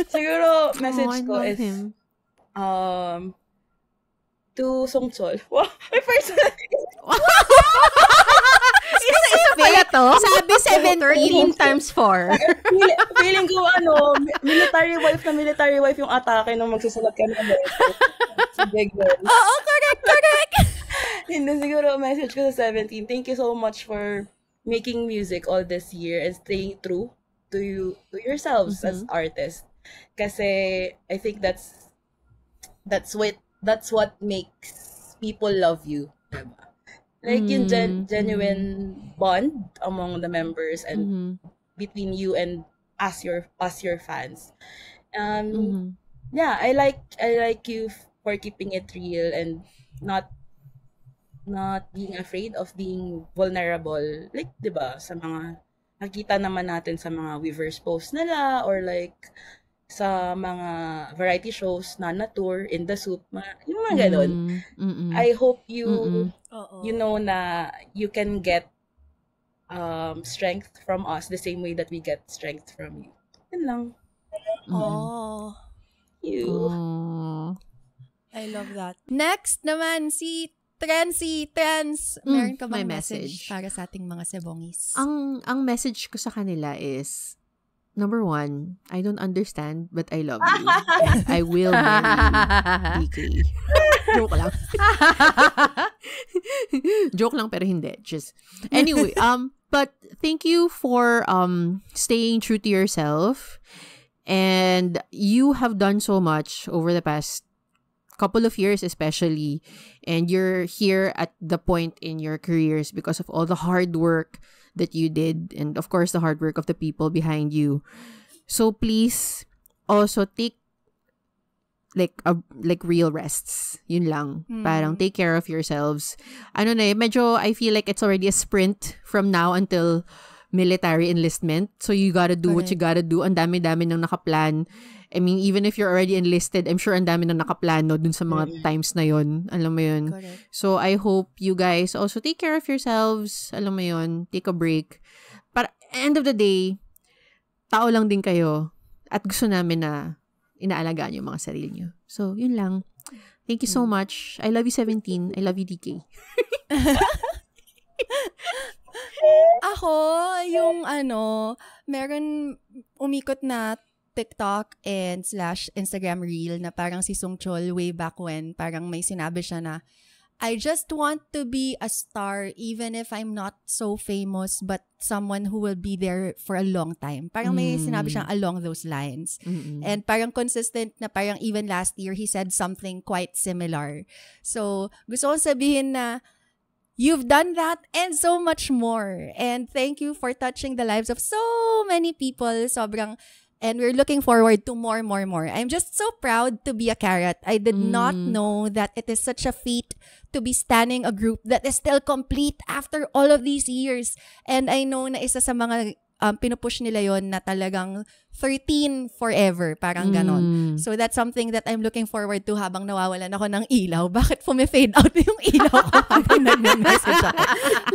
Siguro, message I ko love is, him. to Songchol. Wow, may personal. Isa pala to? Sabi 13 times 4. Feeling ko, military wife yung atake nung magsusulat ka ng si Big Girl. Oo, correct. Hindi, siguro, message ko sa 17. Thank you so much for making music all this year and staying true to yourselves as artists. Kasi I think that's what makes people love you, diba? Like yung genuine bond among the members and between you and us your fans. Yeah, I like you for keeping it real and not being afraid of being vulnerable. Like, 'di ba, sa mga nakita naman natin sa mga Weverse post nila or like sa mga variety shows na tour in the soup, yung mga ganun. I hope you know na you can get strength from us the same way that we get strength from you. Yun lang. Oh. You. I love that. Next naman, si Trans. Meron ka bang may message para sa ating mga sebongis? Ang message ko sa kanila is, number 1, I don't understand, but I love you. I will marry DK. Joke lang. Joke lang pero hindi. Just anyway, but thank you for staying true to yourself. And you have done so much over the past couple of years especially, and you're here at the point in your careers because of all the hard work that you did, and of course the hard work of the people behind you. So please also take like real rests. Yun lang. Parang take care of yourselves. Medyo I feel like it's already a sprint from now until military enlistment. So you gotta do what you gotta do. Ang dami-dami nang nakaplan. I mean, even if you're already enlisted, I'm sure ang dami nang nakaplano dun sa mga times na yun. Alam mo yun? Correct. So I hope you guys also take care of yourselves. Alam mo yun? Take a break. Para end of the day, tao lang din kayo. At gusto namin na inaalagaan yung mga sarili nyo. So, yun lang. Thank you so much. I love you, 17. I love you, DK. Ako, yung meron umikot na TikTok and / Instagram reel na parang si Sung Chol way back when, parang may sinabi siya na, I just want to be a star even if I'm not so famous, but someone who will be there for a long time. Parang may sinabi siyang along those lines. And parang consistent na parang even last year, he said something quite similar. So, gusto kong sabihin na, you've done that and so much more. And thank you for touching the lives of so many people. And we're looking forward to more. I'm just so proud to be a Carrot. I did not know that it is such a feat to be standing a group that is still complete after all of these years. And I know na isa sa mga pinupush nila yon na talagang 13 forever, parang ganon. So that's something that I'm looking forward to habang nawawalan ako ng ilaw. Bakit fade out yung ilaw ko habang nag-message ako?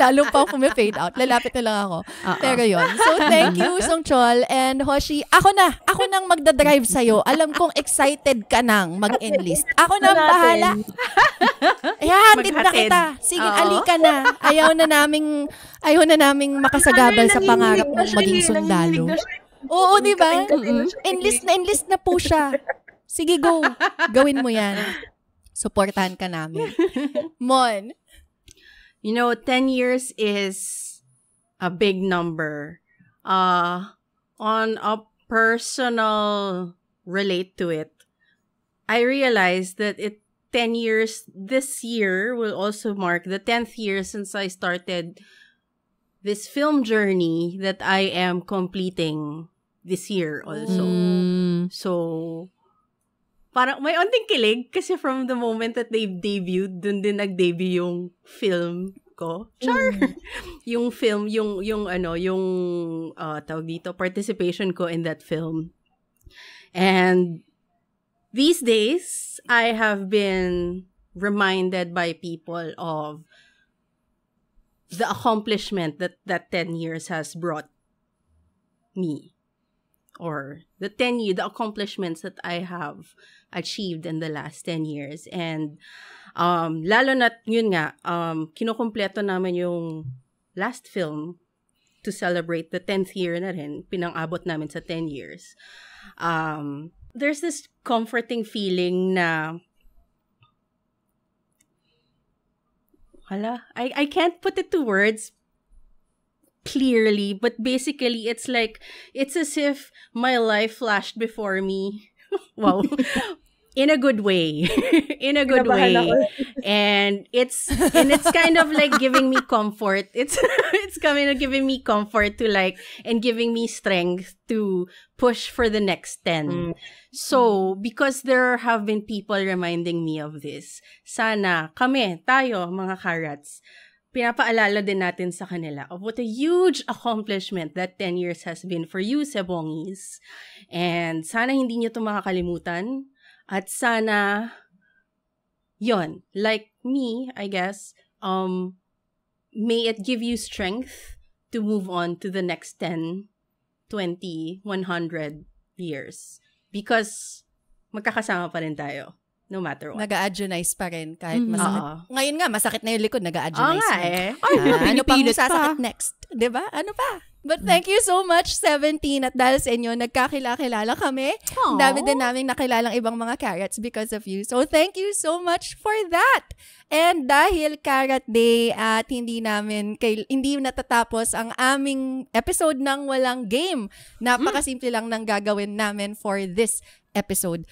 Lalo pa fade out. Lalapit na lang ako. Pero yon. So thank you, Song Chol. And Hoshi, ako nang magdadrive sa'yo. Alam kong excited ka nang mag-enlist. Ako nang bahala. Hatid na kita. Sige, alika na. Ayaw na naming makasagabal sa pangarap mong maging sundalo. Oo, di ba? Enlist na po siya. Sige, go. Gawin mo yan. Supportahan ka namin. Mon. 10 years is a big number. On a personal relate to it, I realized that 10 years this year will also mark the 10th year since I started this film journey that I am completing this year also. So, parang may onting kilig kasi from the moment that they debuted, dun din nag-debut yung film ko. Sure. Yung film, yung tawag dito, participation ko in that film. And these days, I have been reminded by people of the accomplishment that 10 years has brought me, or the accomplishments that I have achieved in the last 10 years. And lalo na yun nga, kinukumpleto namin yung last film to celebrate the 10th year na rin, pinang-abot namin sa 10 years. There's this comforting feeling na I can't put it to words, clearly, but basically it's as if my life flashed before me. Wow. In a good way. In a good way. And it's kind of like giving me comfort. It's kind of giving me comfort to like, and giving me strength to push for the next 10. So, because there have been people reminding me of this, sana tayo, mga Karats, pinapaalala din natin sa kanila of what a huge accomplishment that 10 years has been for you, Sebongis. And sana hindi nyo ito makakalimutan. At sana, yon, like me, I guess, may it give you strength to move on to the next 10, 20, 100 years. Because magkakasama pa rin tayo. No matter what. Nag-a-adjunize pa rin kahit masakit. Ngayon nga, masakit na yung likod, nag-a-adjunize nga eh. Ano pang sasakit next? Diba? Ano pa? But thank you so much, 17. At dahil sa inyo, nagkakilala kami. Ang dami din namin nakilalang ibang mga Karats because of you. So thank you so much for that. And dahil Karat Day at hindi natatapos ang aming episode ng walang game, napakasimple lang ng gagawin namin for this episode.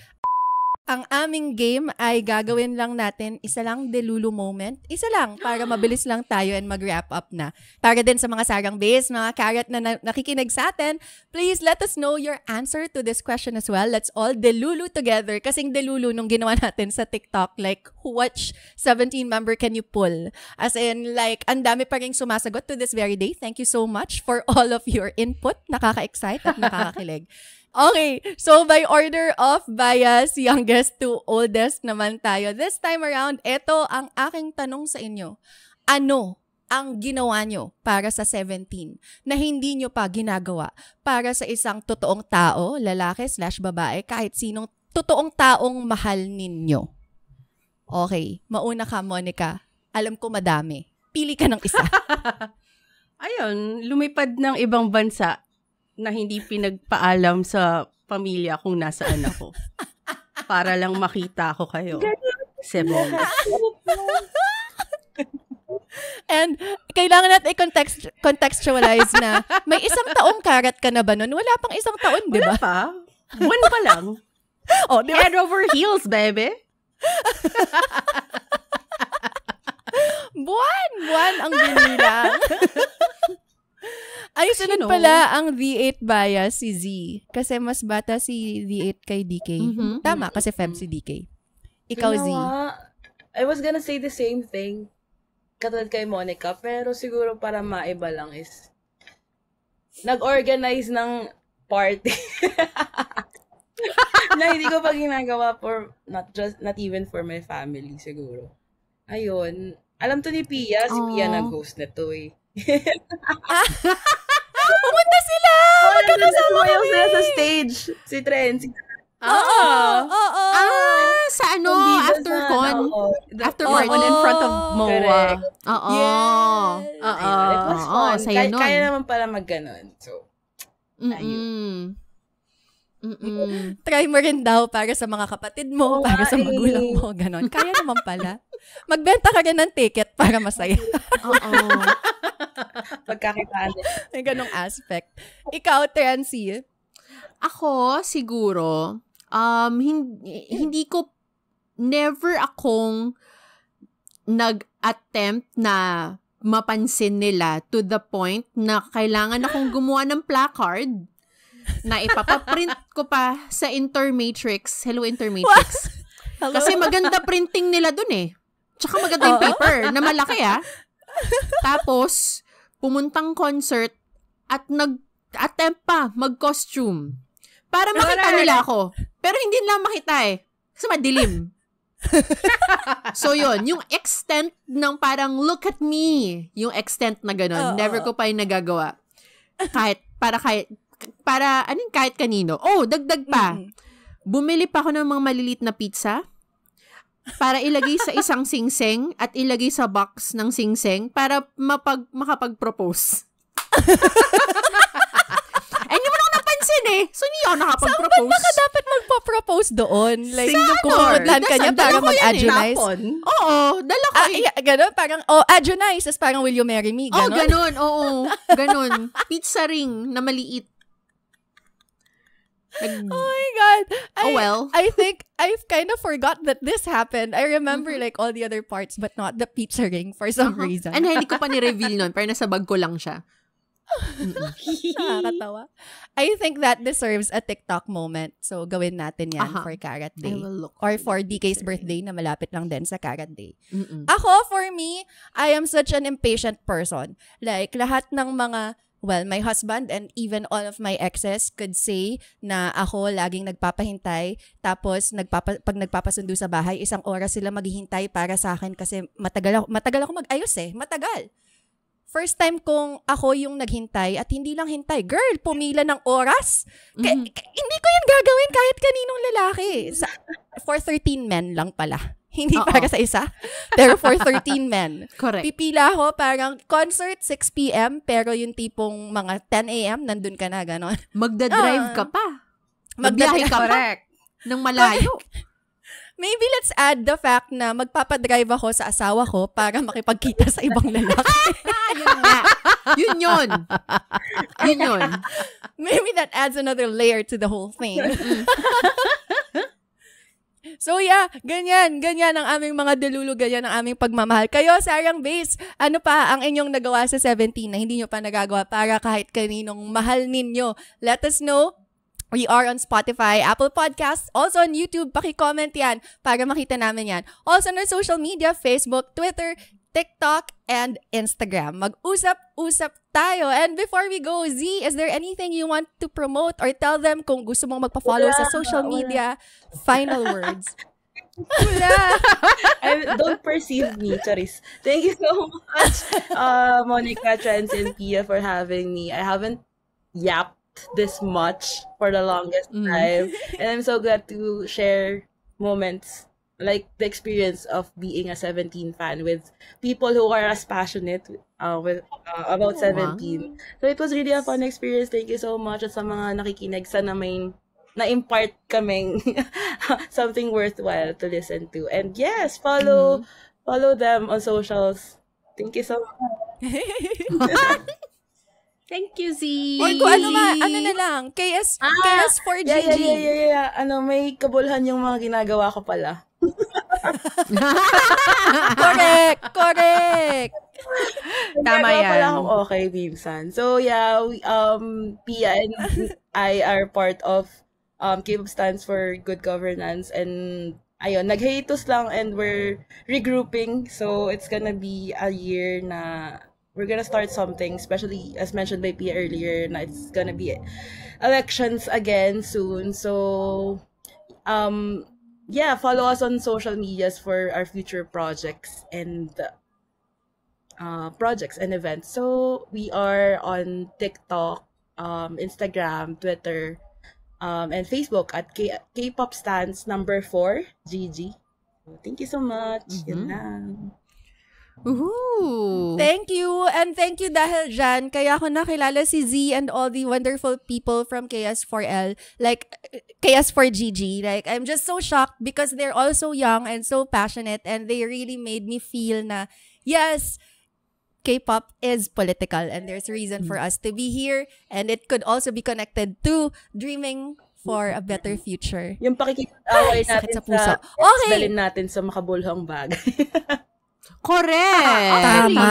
Ang aming game ay gagawin lang natin isa lang Delulu moment. Isa lang para mabilis lang tayo and mag-wrap up na. Para din sa mga Sarang Base, mga Karat na nakikinig sa atin, please let us know your answer to this question as well. Let's all Delulu together. Kasing Delulu nung ginawa natin sa TikTok, like, which 17 member can you pull? As in, like, ang dami pa rin sumasagot to this very day. Thank you so much for all of your input. Nakaka-excite at nakakakilig. Okay, so by order of bias, youngest to oldest naman tayo. This time around, ito ang aking tanong sa inyo. Ano ang ginawa nyo para sa 17 na hindi nyo pa ginagawa para sa isang totoong tao, lalaki/babae, kahit sinong totoong taong mahal ninyo? Okay, mauna ka, Monica. Alam ko madami. Pili ka ng isa. Ayun, lumipad ng ibang bansa na hindi pinagpaalam sa pamilya kung nasaan ako. Para lang makita ko kayo. Sebong. And kailangan natin i-contextualize na may isang taong Karat ka na ba nun? Wala pang isang taon, di ba? Wala pa. Buwan pa lang. Oh, diba? Head over heels, baby. Buwan ang binilang. Ay, sunod pala ang V8 bias, si Z. Kasi mas bata si V8 kay DK. Tama, kasi Feb si DK. Ikaw, Z. I was gonna say the same thing. Katulad kay Monica, pero siguro para maiba lang is nag-organize ng party. Na hindi ko pa ginagawa for, not even for my family, siguro. Ayun. Alam to ni Pia, si Pia nag-host na to eh. Pumunta sila! Magkakasama kami! Sila sa stage. Si Tren. Oo. Sa ano? Aftercon. After one in front of MOA. Oo. It was fun. Saya nun. Kaya naman pala mag-ganon. So, ayun. Try mo rin daw para sa mga kapatid mo, para sa magulang mo, ganon. Kaya naman pala. Magbenta ka rin ng ticket para masaya. Oo. Pagkakitaan din. May ganong aspect. Ikaw, Trancy. Ako, siguro, hindi ko, never akong nag-attempt na mapansin nila to the point na kailangan akong gumawa ng placard na ipapaprint ko pa sa Intermatrix. Hello, Intermatrix. Hello? Kasi maganda printing nila dun eh. Tsaka maganda yung paper na malaki Tapos, pumuntang concert at nag-attempt pa mag-costume. Para makita nila ako. Pero hindi nila makita eh. Kasi madilim. So yun, yung extent ng parang look at me, yung extent na gano'n, never ko pa yung nagagawa. Kahit kanino. Oh, dagdag pa. Bumili pa ako ng mga maliliit na pizza para ilagay sa isang singseng at ilagay sa box ng singseng para makapag-propose. Hindi mo na napansin eh. So, hindi ako nakapag-propose. Saan ba dapat magpa-propose post doon. Like, Singapore. kukumudlan ka niya para Dala ko yan mag-agonize. Oo, dala ko Ganon, parang, agonize, tapos parang, will you marry me? Ganon. ganon. Oo, ganon. Pizza ring na maliit. Oh my God. I think I've kind of forgot that this happened. I remember like all the other parts but not the pizza ring for some reason. And hindi ko pa ni-reveal nun. Pero nasa bag ko lang siya. Nakakatawa. I think that deserves a TikTok moment. So, gawin natin yan for Carrot Day. Or for DK's birthday na malapit lang din sa Carrot Day. Ako, for me, I am such an impatient person. Like, lahat ng mga my husband and even all of my exes could say na ako laging nagpapahintay. Tapos, pag nagpapasundo sa bahay, 1 oras sila maghihintay para sa akin kasi matagal ako mag-ayos Matagal. First time kong ako yung naghintay at hindi lang hintay. Girl, pumila ng oras. Hindi ko yan gagawin kahit kaninong lalaki. For 13 men lang pala. Hindi para sa isa. Pero for 13 men. Correct. Pipila ako parang concert 6 p.m. pero yung tipong mga 10 a.m. nandun ka na, gano'n. Magdadrive ka pa. Magbiyahe ka pa. Ng malayo. Maybe let's add the fact na magpapadrive ako sa asawa ko para makipagkita sa ibang lalaki. Yun yun. Maybe that adds another layer to the whole thing. So yeah, ganyan ang aming mga delulu, ganyan ang aming pagmamahal. Kayo, Sarang Base, ano pa ang inyong nagawa sa 17 na hindi nyo pa nagagawa para kahit kaninong mahal ninyo? Let us know. We are on Spotify, Apple Podcasts, also on YouTube. Paki-comment yan para makita namin yan. Also on our social media, Facebook, Twitter, TikTok, and Instagram. Mag-usap-usap tayo. And before we go, Z, is there anything you want to promote or tell them kung gusto mong magpa-follow sa social media? Final words. Don't perceive me, Charis. Thank you so much, Monica, Trans, and Pia for having me. I haven't yapped this much for the longest time. And I'm so glad to share moments like the experience of being a 17 fan with people who are as passionate about 17. So it was really a fun experience. Thank you so much at sa mga nakikinig. Sana may na-impart kaming something worthwhile to listen to. And yes, follow them on socials. Thank you so much. Thank you, Z. Or kung ano na lang, KS for GG. Yeah. May kabulhan yung mga ginagawa ko pala. Correct. Tama yan. Pala akong okay, minsan. So yeah, Pia and I are part of K-pop stands for Good Governance, and ayun, nag-hiatus lang and we're regrouping. So it's gonna be a year na we're gonna start something, especially as mentioned by Pia earlier, na it's gonna be elections again soon. So yeah, follow us on social medias for our future projects and events. So we are on TikTok, Instagram, Twitter, and Facebook at K-pop stands number 4 GG. So, thank you so much. Yun lang. Thank you. And thank you dahil dyan, kaya ako nakilala si Z and all the wonderful people from KS4L, like KS4GG. Like, I'm just so shocked because they're all so young and so passionate, and they really made me feel na, yes, K-pop is political and there's a reason for us to be here, and it could also be connected to dreaming for a better future. Yung pakikita-away natin sa puso. Okay. Dalhin natin sa makabulhang bag. Correct. Tama.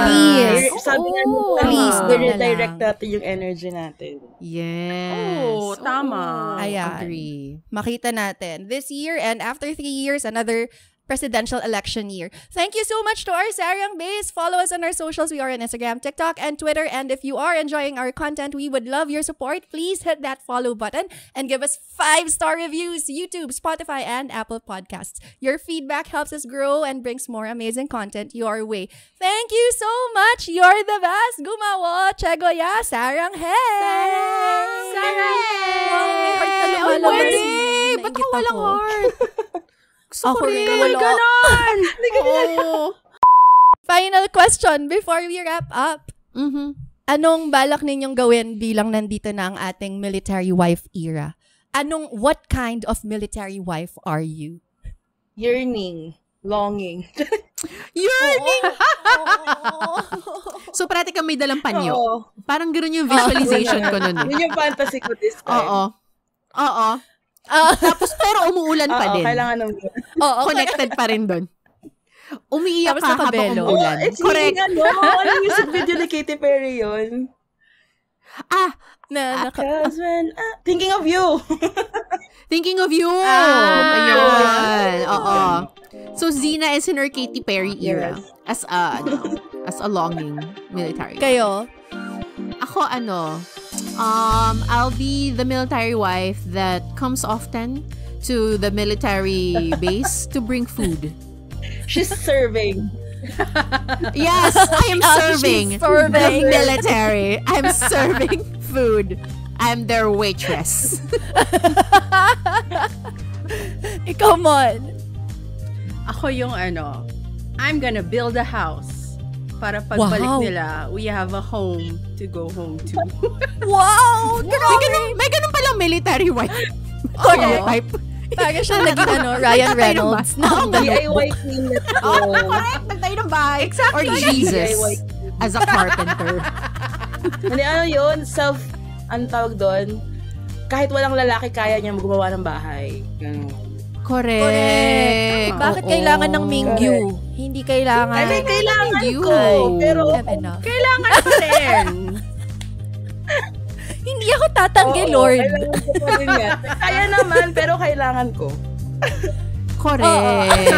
Please. Sabi nga please, redirect natin yung energy natin. Yes. Tama. Ayan. Agree. Makita natin this year, and after 3 years, another presidential election year. Thank you so much to our Sarang Base. Follow us on our socials. We are on Instagram, TikTok, and Twitter. And if you are enjoying our content, we would love your support. Please hit that follow button and give us 5-star reviews, YouTube, Spotify, and Apple Podcasts. Your feedback helps us grow and brings more amazing content your way. Thank you so much. You're the best. Gumawa, Chegoya, Sarang Hey! Sarang! Wow, may heart na lumalabas. Ba't ako walang heart? Gusto ko rin. Ganon! Final question before we wrap up. Anong balak ninyong gawin bilang nandito na ang ating military wife era? what kind of military wife are you? Yearning. Longing. Yearning! So, parati kang may dalang panyo. Oo. Parang gano'n yung visualization ko nun. Yun yung fantasy ko this time. Oo. Tapos, pero umuulan pa din. Kailangan ng... Connected pa rin doon. Umiiyak Tapos ka habang nakabelo. umuulan. It's Correct. Ano music video ni Katy Perry yun? Na Thinking of You. Thinking of You. Ayun. Oo. So, Zena is in her Katy Perry era. Yes. As a longing military. Kayo? Ako, I'll be the military wife that comes often to the military base to bring food. She's serving. Yes, I am serving She's serving. the military. I'm serving food. I'm their waitress. Ikaw, Mon. Ako yung I'm gonna build a house. Para pagbalik nila, we have a home to go home to. Wow! May ganun palang military wife. Correct. Type. Parang siya naging Ryan Reynolds. DIY queen na to. Correct. Nagtayo ng bahay. Exactly. Or Jesus as a carpenter. Hindi, yun? Ang tawag doon, kahit walang lalaki, kaya niya gumawa ng bahay. Ganun. Correct. Bakit kailangan ng Mingyu? Hindi kailangan. I mean, kailangan You. ko. Pero, Kailangan pa rin. Hindi ako tatanggi, Lord. Kailangan ko pa rin yan. Kaya naman, pero kailangan ko. Correct.